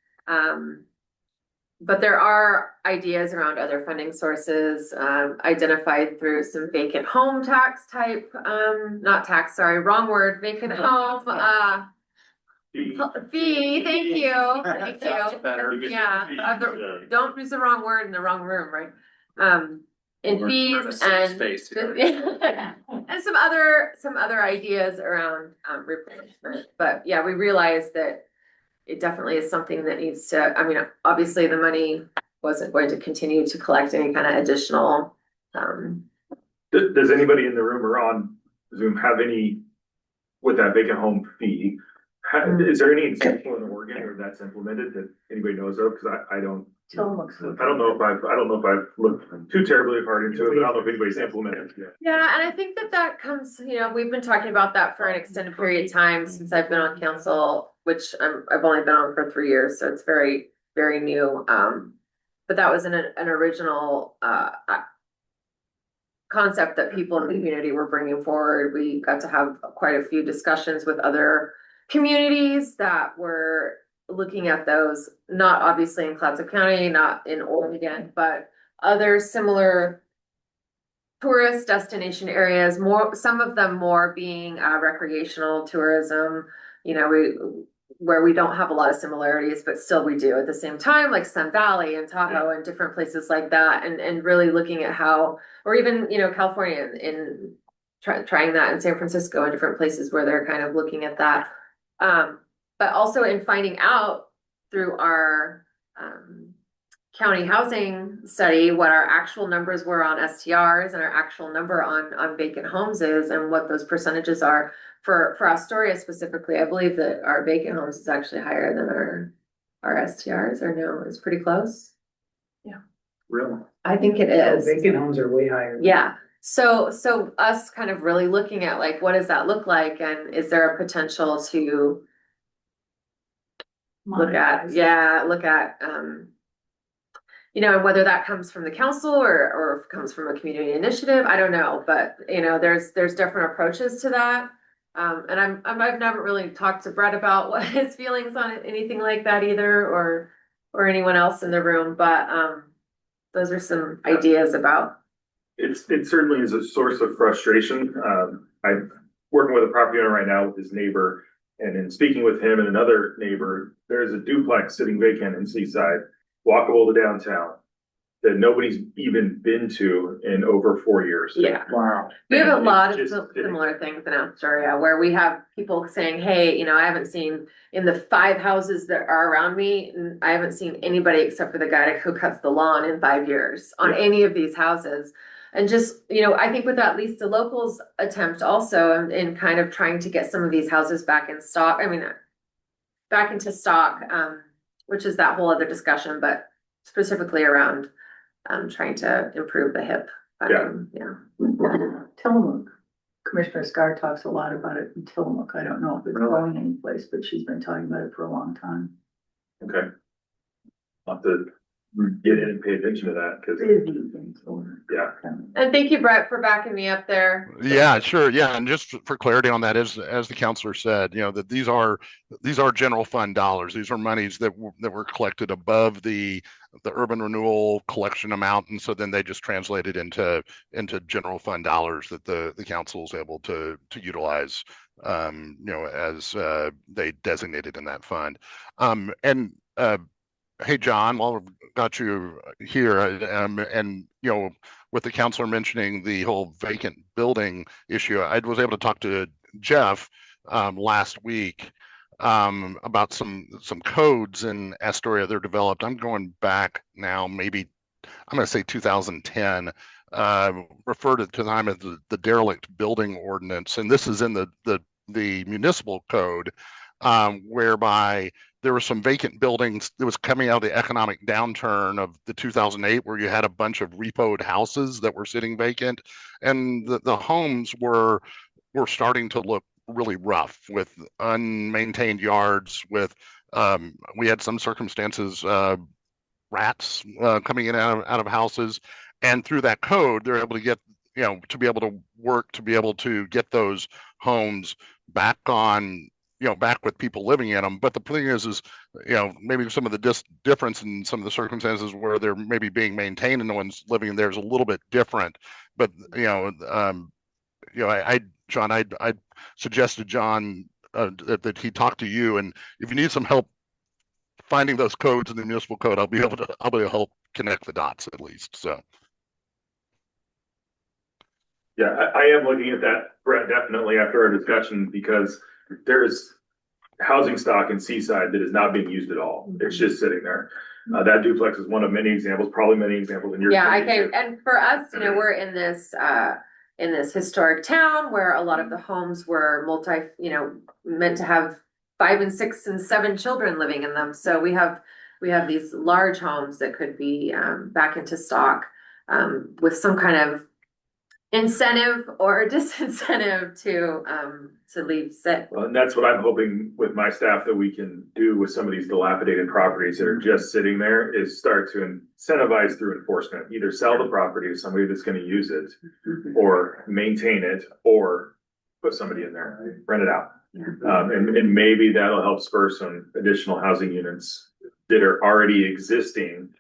But there are ideas around other funding sources identified through some vacant home tax type, not tax, sorry, wrong word, vacant home fee. Thank you. Thank you. Yeah, don't use the wrong word in the wrong room, right? And fees and and some other ideas around replenishment. But yeah, we realize that it definitely is something that needs to, I mean, obviously the money wasn't going to continue to collect any kind of additional. Does anybody in the room or on Zoom have any, with that vacant home fee, is there any example in Oregon where that's implemented that anybody knows of? Because I don't. I don't know if I've looked too terribly hard into it, but I don't know if anybody's implemented it yet. Yeah, and I think that comes, we've been talking about that for an extended period of time since I've been on council, which I've only been on for 3 years, so it's very, very new. But that was an original concept that people in the community were bringing forward. We got to have quite a few discussions with other communities that were looking at those, not obviously in Clatsop County, not in Oregon, but other similar tourist destination areas, some of them more being recreational tourism, where we don't have a lot of similarities, but still we do at the same time, like Sun Valley and Tahoe and different places like that, and really looking at how, or even, California in trying that in San Francisco and different places where they're kind of looking at that. But also in finding out through our county housing study what our actual numbers were on STRs and our actual number on vacant homes is, and what those percentages are for Astoria specifically. I believe that our vacant homes is actually higher than our STRs, or no, it's pretty close. Yeah. Really? I think it is. Vacant homes are way higher. Yeah. So us kind of really looking at like, what does that look like? And is there a potential to look at, and whether that comes from the council or if it comes from a community initiative, I don't know, but there's different approaches to that. And I've never really talked to Brett about what his feelings on anything like that either, or anyone else in the room, but those are some ideas about. It certainly is a source of frustration. I'm working with a property owner right now with his neighbor, and in speaking with him and another neighbor, there's a duplex sitting vacant in Seaside, walkable to downtown, that nobody's even been to in over 4 years. Yeah. Wow. We have a lot of similar things in Astoria where we have people saying, hey, I haven't seen in the 5 houses that are around me, I haven't seen anybody except for the guy who cuts the lawn in 5 years on any of these houses. And just, I think with at least the locals attempt also in kind of trying to get some of these houses back in stock, back into stock, which is that whole other discussion, but specifically around trying to improve the HIP. Tillamook. Commissioner Scar talks a lot about it in Tillamook. I don't know if it's going anyplace, but she's been talking about it for a long time. Okay. I'll have to get in and pay attention to that, because, yeah. And thank you, Brett, for backing me up there. Yeah, sure. Yeah, and just for clarity on that, as the counselor said, that these are general fund dollars. These are monies that were collected above the urban renewal collection amount, and so then they just translated into general fund dollars that the council is able to utilize, as they designated in that fund. And hey, John, while I've got you here, and with the counselor mentioning the whole vacant building issue, I was able to talk to Jeff last week about some codes in Astoria they're developed. I'm going back now, maybe I'm going to say 2010. Refer to the time of the derelict building ordinance, and this is in the municipal code, whereby there were some vacant buildings that was coming out of the economic downturn of the 2008, where you had a bunch of repoed houses that were sitting vacant, and the homes were starting to look really rough with unmaintained yards. With we had some circumstances, rats coming in and out of houses, and through that code, they're able to get to be able to work to be able to get those homes back on, back with people living in them. But the thing is maybe some of the difference in some of the circumstances where they're maybe being maintained and no one's living in there is a little bit different. But John, I suggested John that he talk to you, and if you need some help finding those codes in the municipal code, I'll be able to help connect the dots at least. So. Yeah, I am looking at that, Brett, definitely after our discussion, because there's housing stock in Seaside that is not being used at all. It's just sitting there. That duplex is one of many examples, probably many examples in your. Yeah, I can, and for us, we're in this historic town where a lot of the homes were meant to have 5 and 6 and 7 children living in them. So we have these large homes that could be back into stock with some kind of incentive or disincentive to leave sit. Well, and that's what I'm hoping with my staff that we can do with some of these dilapidated properties that are just sitting there, is start to incentivize through enforcement. Either sell the property to somebody that's going to use it, or maintain it, or put somebody in there, rent it out. And maybe that'll help spur some additional housing units that are already existing,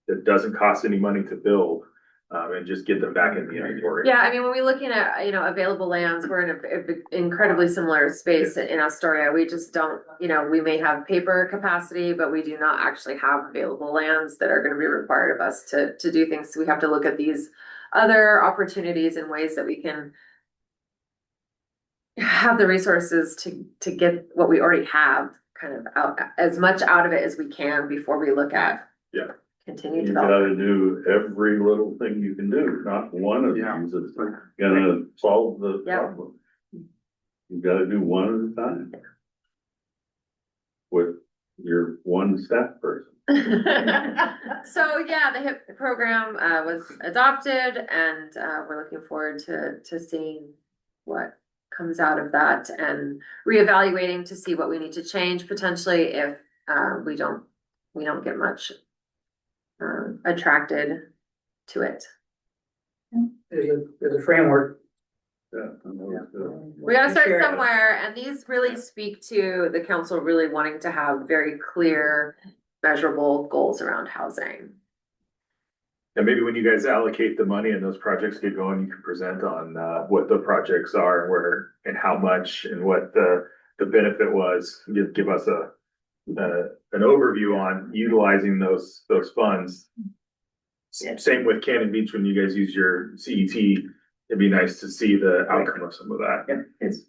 that doesn't cost any money to build, and just get them back in the inventory. Yeah, I mean, when we're looking at, available lands, we're in an incredibly similar space in Astoria. We just don't, we may have paper capacity, but we do not actually have available lands that are going to be required of us to do things. So we have to look at these other opportunities and ways that we can have the resources to get what we already have kind of out, as much out of it as we can before we look at continued You development. gotta do every little thing you can do, not one of these is gonna solve the problem. You gotta do one at a time. With your one staff person. So yeah, the HIP program was adopted, and we're looking forward to seeing what comes out of that, and reevaluating to see what we need to change potentially if we don't get much attracted to it. There's a framework. We gotta start somewhere, and these really speak to the council really wanting to have very clear, measurable goals around housing. And maybe when you guys allocate the money and those projects get going, you can present on what the projects are, and where and how much, and what the benefit was. Give us an overview on utilizing those funds. Same with Cannon Beach, when you guys use your CET, it'd be nice to see the outcome of some of that. Yeah, it's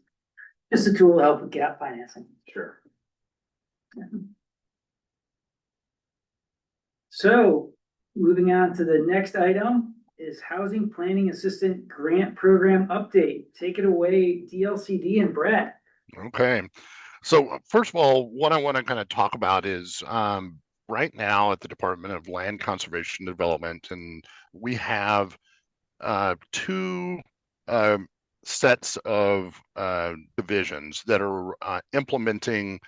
just a tool to help with gap financing. Sure. So moving on to the next item is Housing Planning Assistant Grant Program Update. Take it away, DLCD and Brett. Okay. So first of all, what I want to kind of talk about is right now at the Department of Land Conservation Development, and we have two sets of divisions that are implementing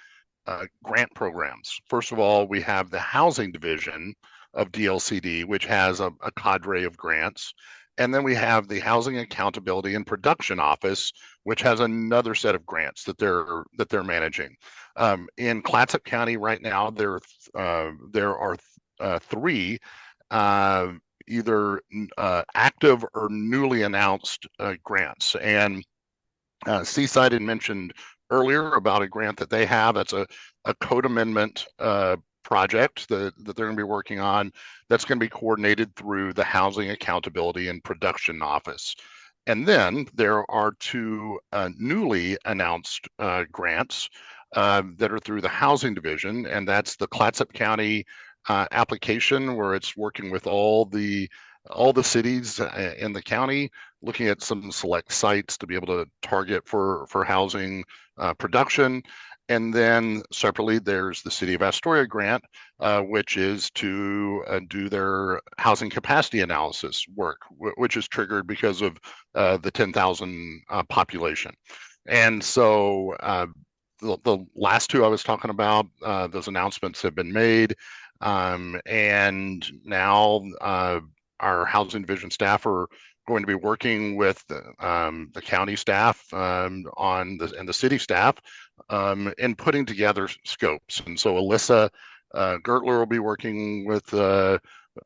grant programs. First of all, we have the housing division, of DLCD, which has a cadre of grants. And then we have the Housing Accountability and Production Office, which has another set of grants that they're managing. In Clatsop County right now, there are three either active or newly announced grants. And Seaside had mentioned earlier about a grant that they have. That's a code amendment project that they're going to be working on that's going to be coordinated through the Housing Accountability and Production Office. And then there are two newly announced grants that are through the Housing Division, and that's the Clatsop County application, where it's working with all the cities in the county, looking at some select sites to be able to target for housing production. And then separately, there's the City of Astoria grant, which is to do their housing capacity analysis work, which is triggered because of the 10,000 population. And so the last two I was talking about, those announcements have been made. And now our housing division staff are going to be working with the county staff and the city staff in putting together scopes. And so Alyssa Gertler will be working with the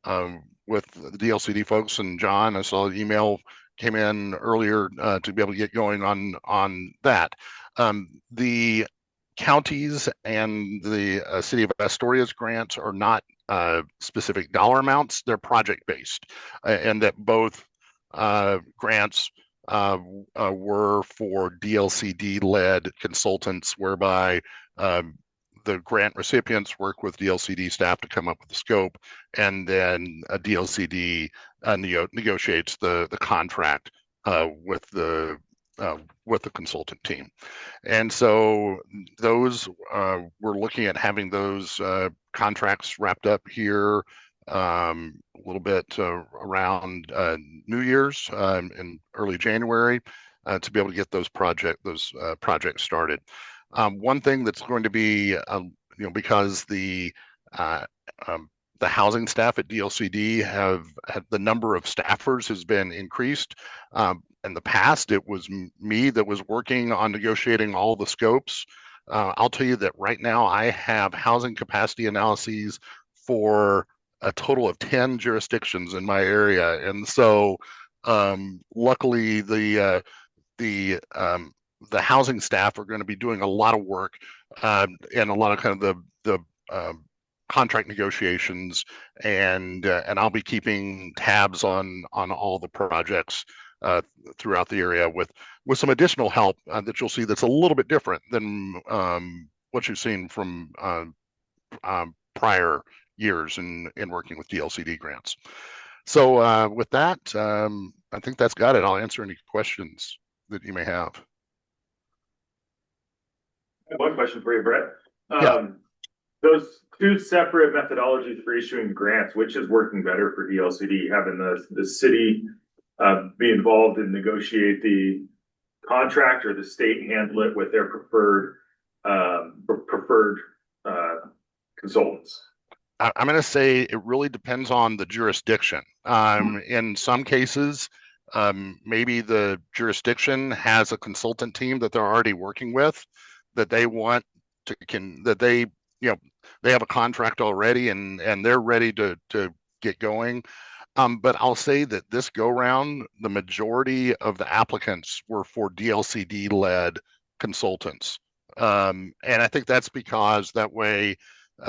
DLCD folks, and John, I saw the email came in earlier to be able to get going on that. The counties and the City of Astoria's grants are not specific dollar amounts, they're project based, and that both grants were for DLCD led consultants, whereby the grant recipients work with DLCD staff to come up with the scope, and then a DLCD negotiates the contract with the consultant team. And so those we're looking at having those contracts wrapped up here a little bit around New Year's in early January to be able to get those projects started. One thing that's going to be because the housing staff at DLCD have the number of staffers has been increased. In the past, it was me that was working on negotiating all the scopes. I'll tell you that right now I have housing capacity analyses for a total of 10 jurisdictions in my area. And so luckily the housing staff are going to be doing a lot of work and a lot of kind of the contract negotiations, and I'll be keeping tabs on all the projects throughout the area with some additional help that you'll see that's a little bit different than what you've seen from prior years in working with DLCD grants. So with that, I think that's got it. I'll answer any questions that you may have. One question for you, Brett. Yeah. Those two separate methodologies for issuing grants, which is working better for DLCD, having the city be involved and negotiate the contract, or the state handle it with their preferred consultants? I'm going to say it really depends on the jurisdiction. In some cases, maybe the jurisdiction has a consultant team that they're already working with, that they want to they have a contract already and they're ready to get going. But I'll say that this go round, the majority of the applicants were for DLCD led consultants. And I think that's because that way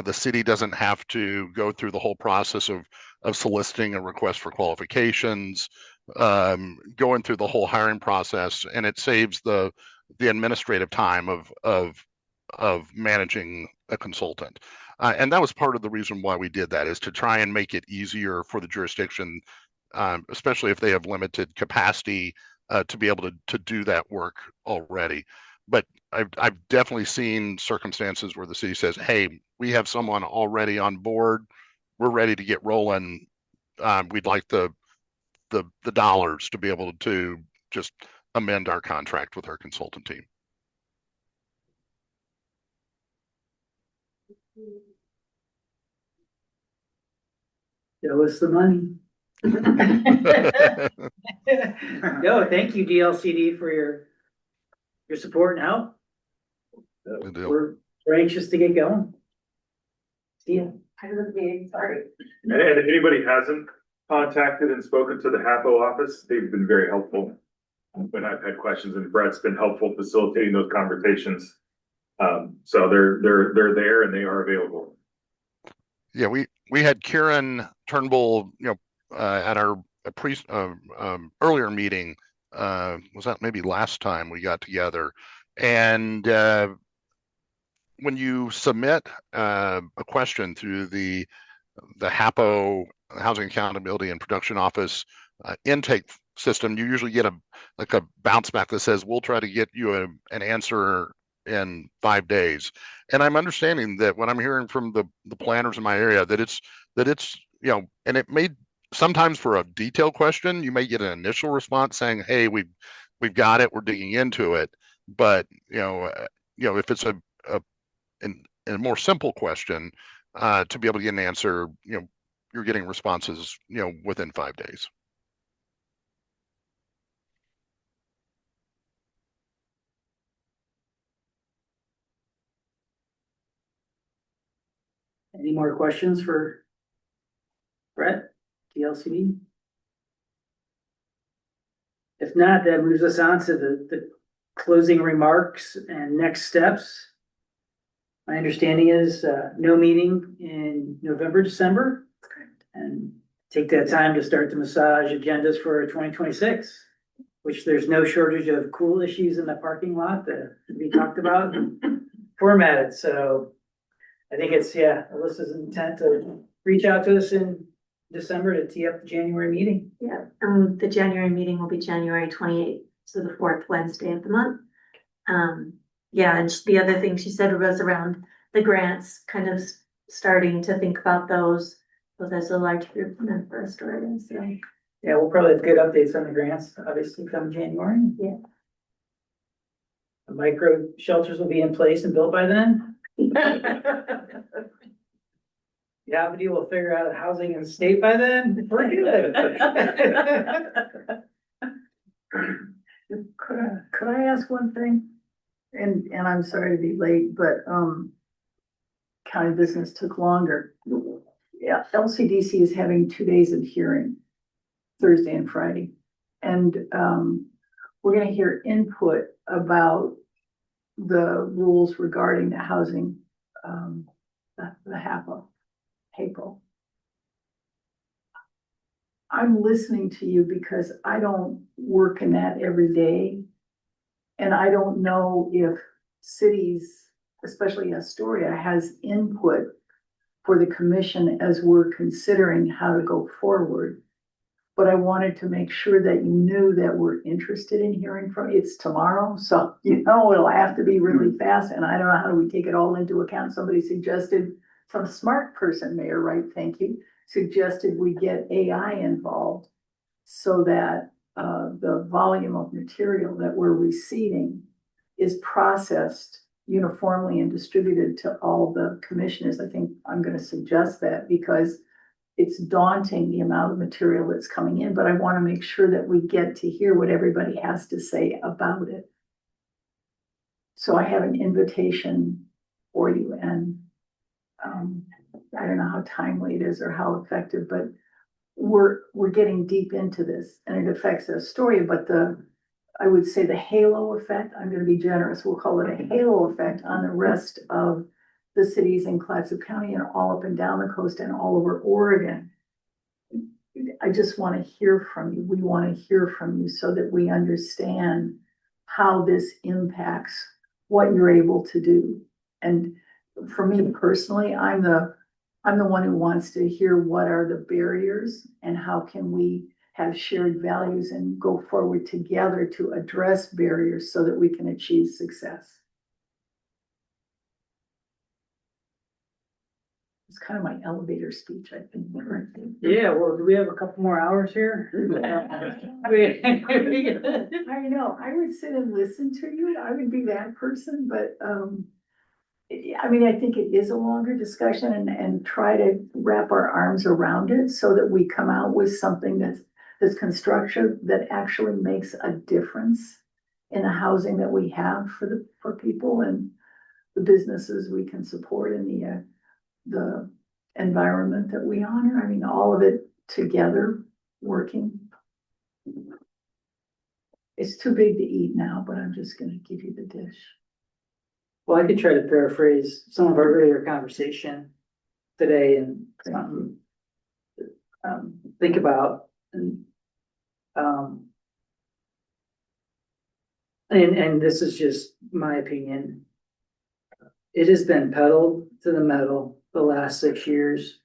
the city doesn't have to go through the whole process of soliciting a request for qualifications, going through the whole hiring process, and it saves the administrative time of managing a consultant. And that was part of the reason why we did that, is to try and make it easier for the jurisdiction, especially if they have limited capacity, to be able to do that work already. But I've definitely seen circumstances where the city says, hey, we have someone already on board, we're ready to get rolling, we'd like the dollars to be able to just amend our contract with our consultant team. Show us the money. No, thank you, DLCD, for your support and help. Good deal. We're anxious to get going. See ya. I was being sorry. And if anybody hasn't contacted and spoken to the HAPO office, they've been very helpful. When I've had questions, and Brett's been helpful facilitating those conversations. So they're there and they are available. Yeah, we had Kieran Turnbull, at our earlier meeting. Was that maybe last time we got together? And when you submit a question through the HAPO, Housing Accountability and Production Office intake system, you usually get a bounce back that says, we'll try to get you an answer in 5 days. And I'm understanding that what I'm hearing from the planners in my area, that it's and it may sometimes, for a detailed question, you may get an initial response saying, hey, we've got it, we're digging into it. But if it's a more simple question, to be able to get an answer, you're getting responses within 5 days. Any more questions for Brett, DLCD? If not, that moves us on to the closing remarks and next steps. My understanding is no meeting in November, December. And take that time to start to massage agendas for 2026, which there's no shortage of cool issues in the parking lot that we talked about and formatted. So I think it's, Alyssa's intent to reach out to us in December to tee up the January meeting. Yeah, the January meeting will be January 28th, so the fourth Wednesday of the month. Yeah, and the other thing she said was around the grants, kind of starting to think about those. So there's a large group for Astoria, so. Yeah, we'll probably have good updates on the grants, obviously, come January. Yeah. The micro shelters will be in place and built by then. Yabity will figure out housing in the state by then. We're good. Could I ask one thing? And I'm sorry to be late, but, county business took longer. Yeah, LCDC is having 2 days of hearing, Thursday and Friday. And, we're gonna hear input about the rules regarding the housing, the HAPO. I'm listening to you because I don't work in that every day. And I don't know if cities, especially Astoria, has input for the commission as we're considering how to go forward. But I wanted to make sure that you knew that we're interested in hearing from, it's tomorrow, so it'll have to be really fast, and I don't know how do we take it all into account. Somebody suggested, some smart person, Mayor Wright, thank you, suggested we get AI involved so that the volume of material that we're receiving is processed uniformly and distributed to all the commissioners. I think I'm gonna suggest that because it's daunting, the amount of material that's coming in, but I want to make sure that we get to hear what everybody has to say about it. So I have an invitation for you, and I don't know how timely it is or how effective, but we're getting deep into this, and it affects Astoria, but I would say the halo effect, I'm going to be generous, we'll call it a halo effect on the rest of the cities in Clatsop County and all up and down the coast and all over Oregon. I just want to hear from you. We want to hear from you so that we understand how this impacts what you're able to do. And for me personally, I'm the one who wants to hear what are the barriers and how can we have shared values and go forward together to address barriers so that we can achieve success. It's kind of my elevator speech, I think. Yeah, well, do we have a couple more hours here? I know, I would sit and listen to you. I would be that person, but I mean, I think it is a longer discussion and try to wrap our arms around it so that we come out with something that's constructive, that actually makes a difference in the housing that we have for people and the businesses we can support in the environment that we honor. I mean, all of it together working. It's too big to eat now, but I'm just gonna give you the dish. Well, I could try to paraphrase some of our earlier conversation today and think about and this is just my opinion. It has been pedaled to the metal the last 6 years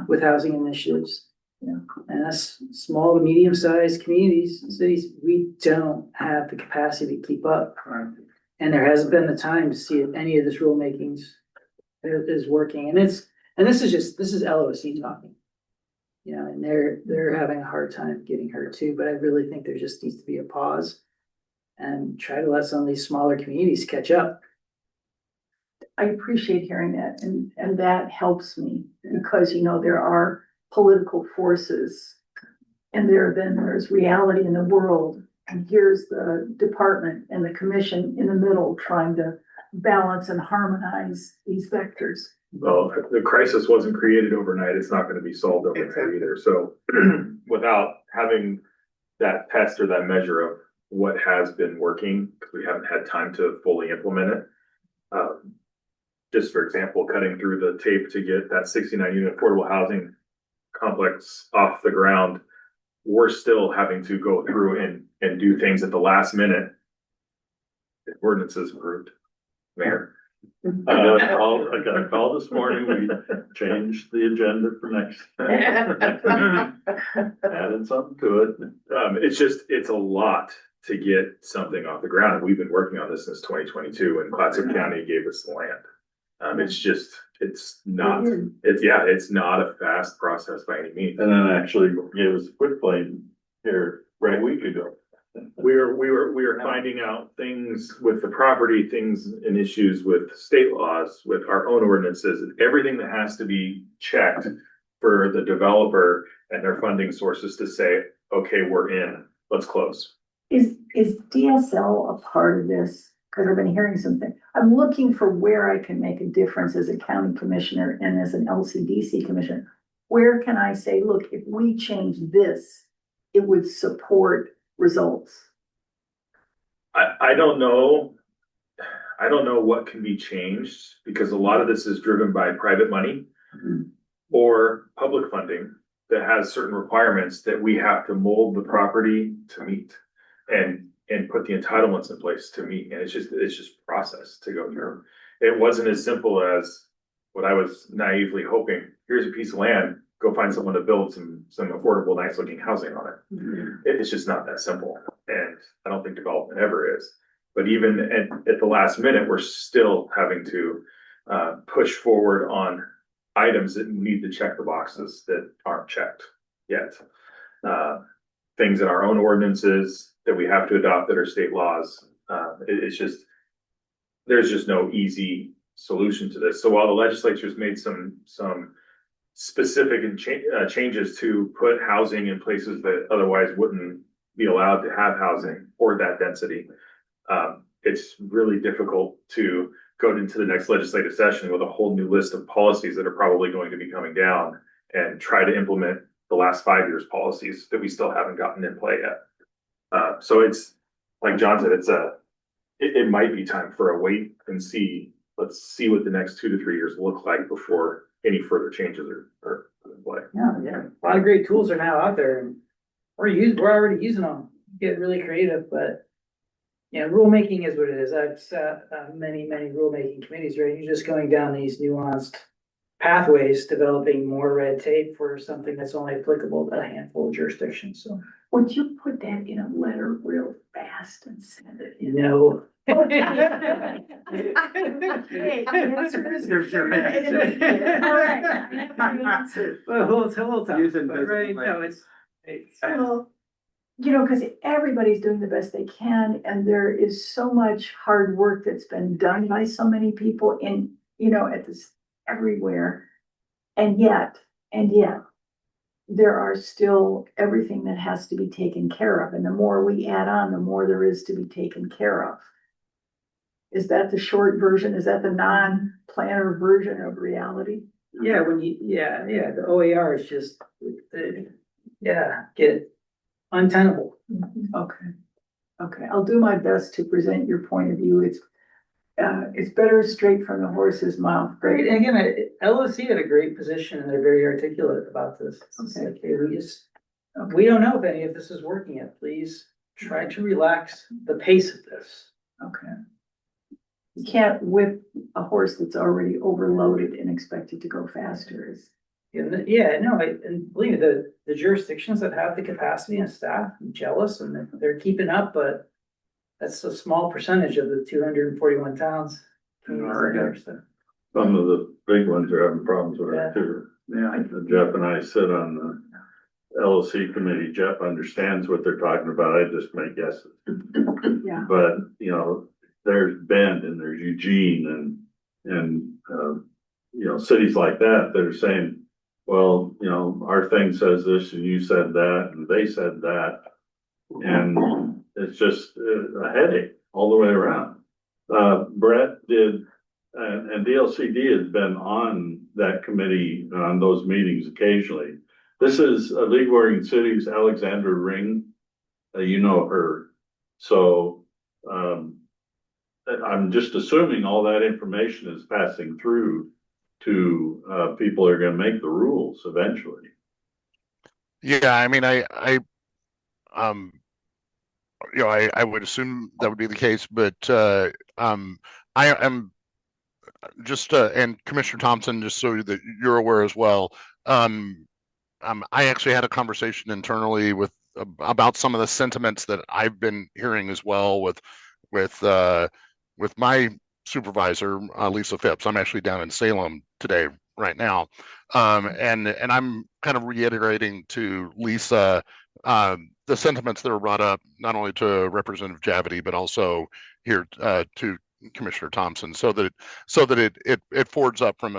with housing initiatives. Yeah. And that's small to medium-sized communities, cities, we don't have the capacity to keep up. And there hasn't been the time to see if any of this rulemaking is working. And this is LOC talking. You know, and they're having a hard time getting heard too, but I really think there just needs to be a pause and try to let some of these smaller communities catch up. I appreciate hearing that, and that helps me because, you know, there are political forces and there's reality in the world. And here's the department and the commission in the middle trying to balance and harmonize these vectors. Well, the crisis wasn't created overnight. It's not going to be solved overnight either. So without having that test or that measure of what has been working, because we haven't had time to fully implement it. Just for example, cutting through the tape to get that 69 unit affordable housing complex off the ground, we're still having to go through and do things at the last minute. The ordinance is approved, Mayor. I got a call this morning, we changed the agenda for next. Added something to it. It's a lot to get something off the ground. We've been working on this since 2022 and Clatsop County gave us the land. It's not a fast process by any means. And then actually gave us a quick claim here right a week ago. We were finding out things with the property, things and issues with state laws, with our own ordinances, everything that has to be checked for the developer and their funding sources to say, okay, we're in, let's close. Is DSL a part of this? Because I've been hearing something. I'm looking for where I can make a difference as a county commissioner and as an LCDC commissioner. Where can I say, look, if we change this, it would support results? I don't know. I don't know what can be changed because a lot of this is driven by private money or public funding that has certain requirements that we have to mold the property to meet and put the entitlements in place to meet. And it's just process to go through. It wasn't as simple as what I was naively hoping. Here's a piece of land, go find someone to build some affordable, nice looking housing on it. It's just not that simple. And I don't think development ever is. But even at the last minute, we're still having to push forward on items that need to check the boxes that aren't checked yet. Things in our own ordinances that we have to adopt that are state laws. There's just no easy solution to this. So while the legislature's made some specific changes to put housing in places that otherwise wouldn't be allowed to have housing or that density, it's really difficult to go into the next legislative session with a whole new list of policies that are probably going to be coming down and try to implement the last 5 years policies that we still haven't gotten in play yet. So it's like John said, it might be time for a wait and see. Let's see what the next 2 to 3 years look like before any further changes are in play. Yeah. A lot of great tools are now out there and we're already using them. Get really creative, but rulemaking is what it is. I've sat on many rulemaking committees, right? You're just going down these nuanced pathways, developing more red tape for something that's only applicable to a handful of jurisdictions. So would you put that in a letter real fast and send it? No. Okay, answer is your answer. All right, I have my answer. Well, it's a little tough. Right? No, it's well, because everybody's doing the best they can, and there is so much hard work that's been done by so many people in you know, at this, everywhere. And yet, there are still everything that has to be taken care of. And the more we add on, the more there is to be taken care of. Is that the short version? Is that the non-planner version of reality? Yeah, the OER is just, get untenable. Okay, I'll do my best to present your point of view. It's better straight from the horse's mouth. Right, and again, LOC had a great position and they're very articulate about this. It's Okay. like, hey, we don't know if any of this is working yet. Please try to relax the pace of this. Okay. You can't whip a horse that's already overloaded and expect it to go faster. And believe me, the jurisdictions that have the capacity and staff, I'm jealous, and they're keeping up, but that's a small percentage of the 241 towns. Some of the big ones are having problems with it too. Yeah, Jeff and I sit on the LLC committee. Jeff understands what they're talking about. I just make guesses. Yeah. But, you know, there's Bend and there's Eugene and cities like that are saying, well, you know, our thing says this and you said that and they said that. And it's just a headache all the way around. Brett did, and DLCD has been on that committee on those meetings occasionally. This is a League of Oregon Cities, Alexandra Ring. You know her. So I'm just assuming all that information is passing through to people who are going to make the rules eventually. Yeah, I mean, I would assume that would be the case, but I am just and Commissioner Thompson, just so that you're aware as well. I actually had a conversation internally about some of the sentiments that I've been hearing as well with my supervisor, Lisa Phipps. I'm actually down in Salem today, right now. And I'm kind of reiterating to Lisa, the sentiments that were brought up, not only to Representative Javity, but also here, to Commissioner Thompson, so that it forwards up from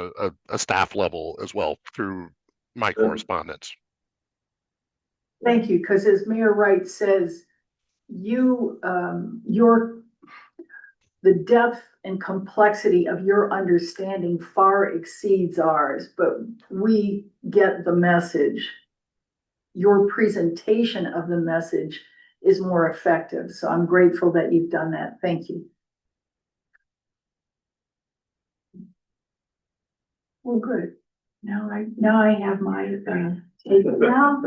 a staff level as well through my correspondence. Thank you, because as Mayor Wright says, the depth and complexity of your understanding far exceeds ours, but we get the message. Your presentation of the message is more effective, so I'm grateful that you've done that. Thank you. Well, good. Now I have my take. Well,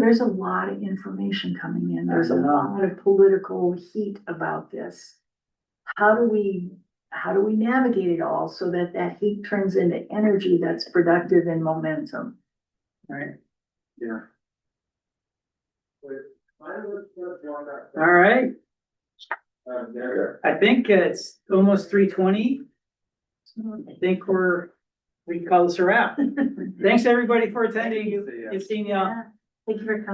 there's a lot of information coming in. There's a lot of political heat about this. How do we navigate it all so that heat turns into energy that's productive and momentum? Right. Yeah. All right. I think it's almost 3:20. I think we can call this a wrap. Thanks everybody for attending. Good seeing y'all. Thank you for coming.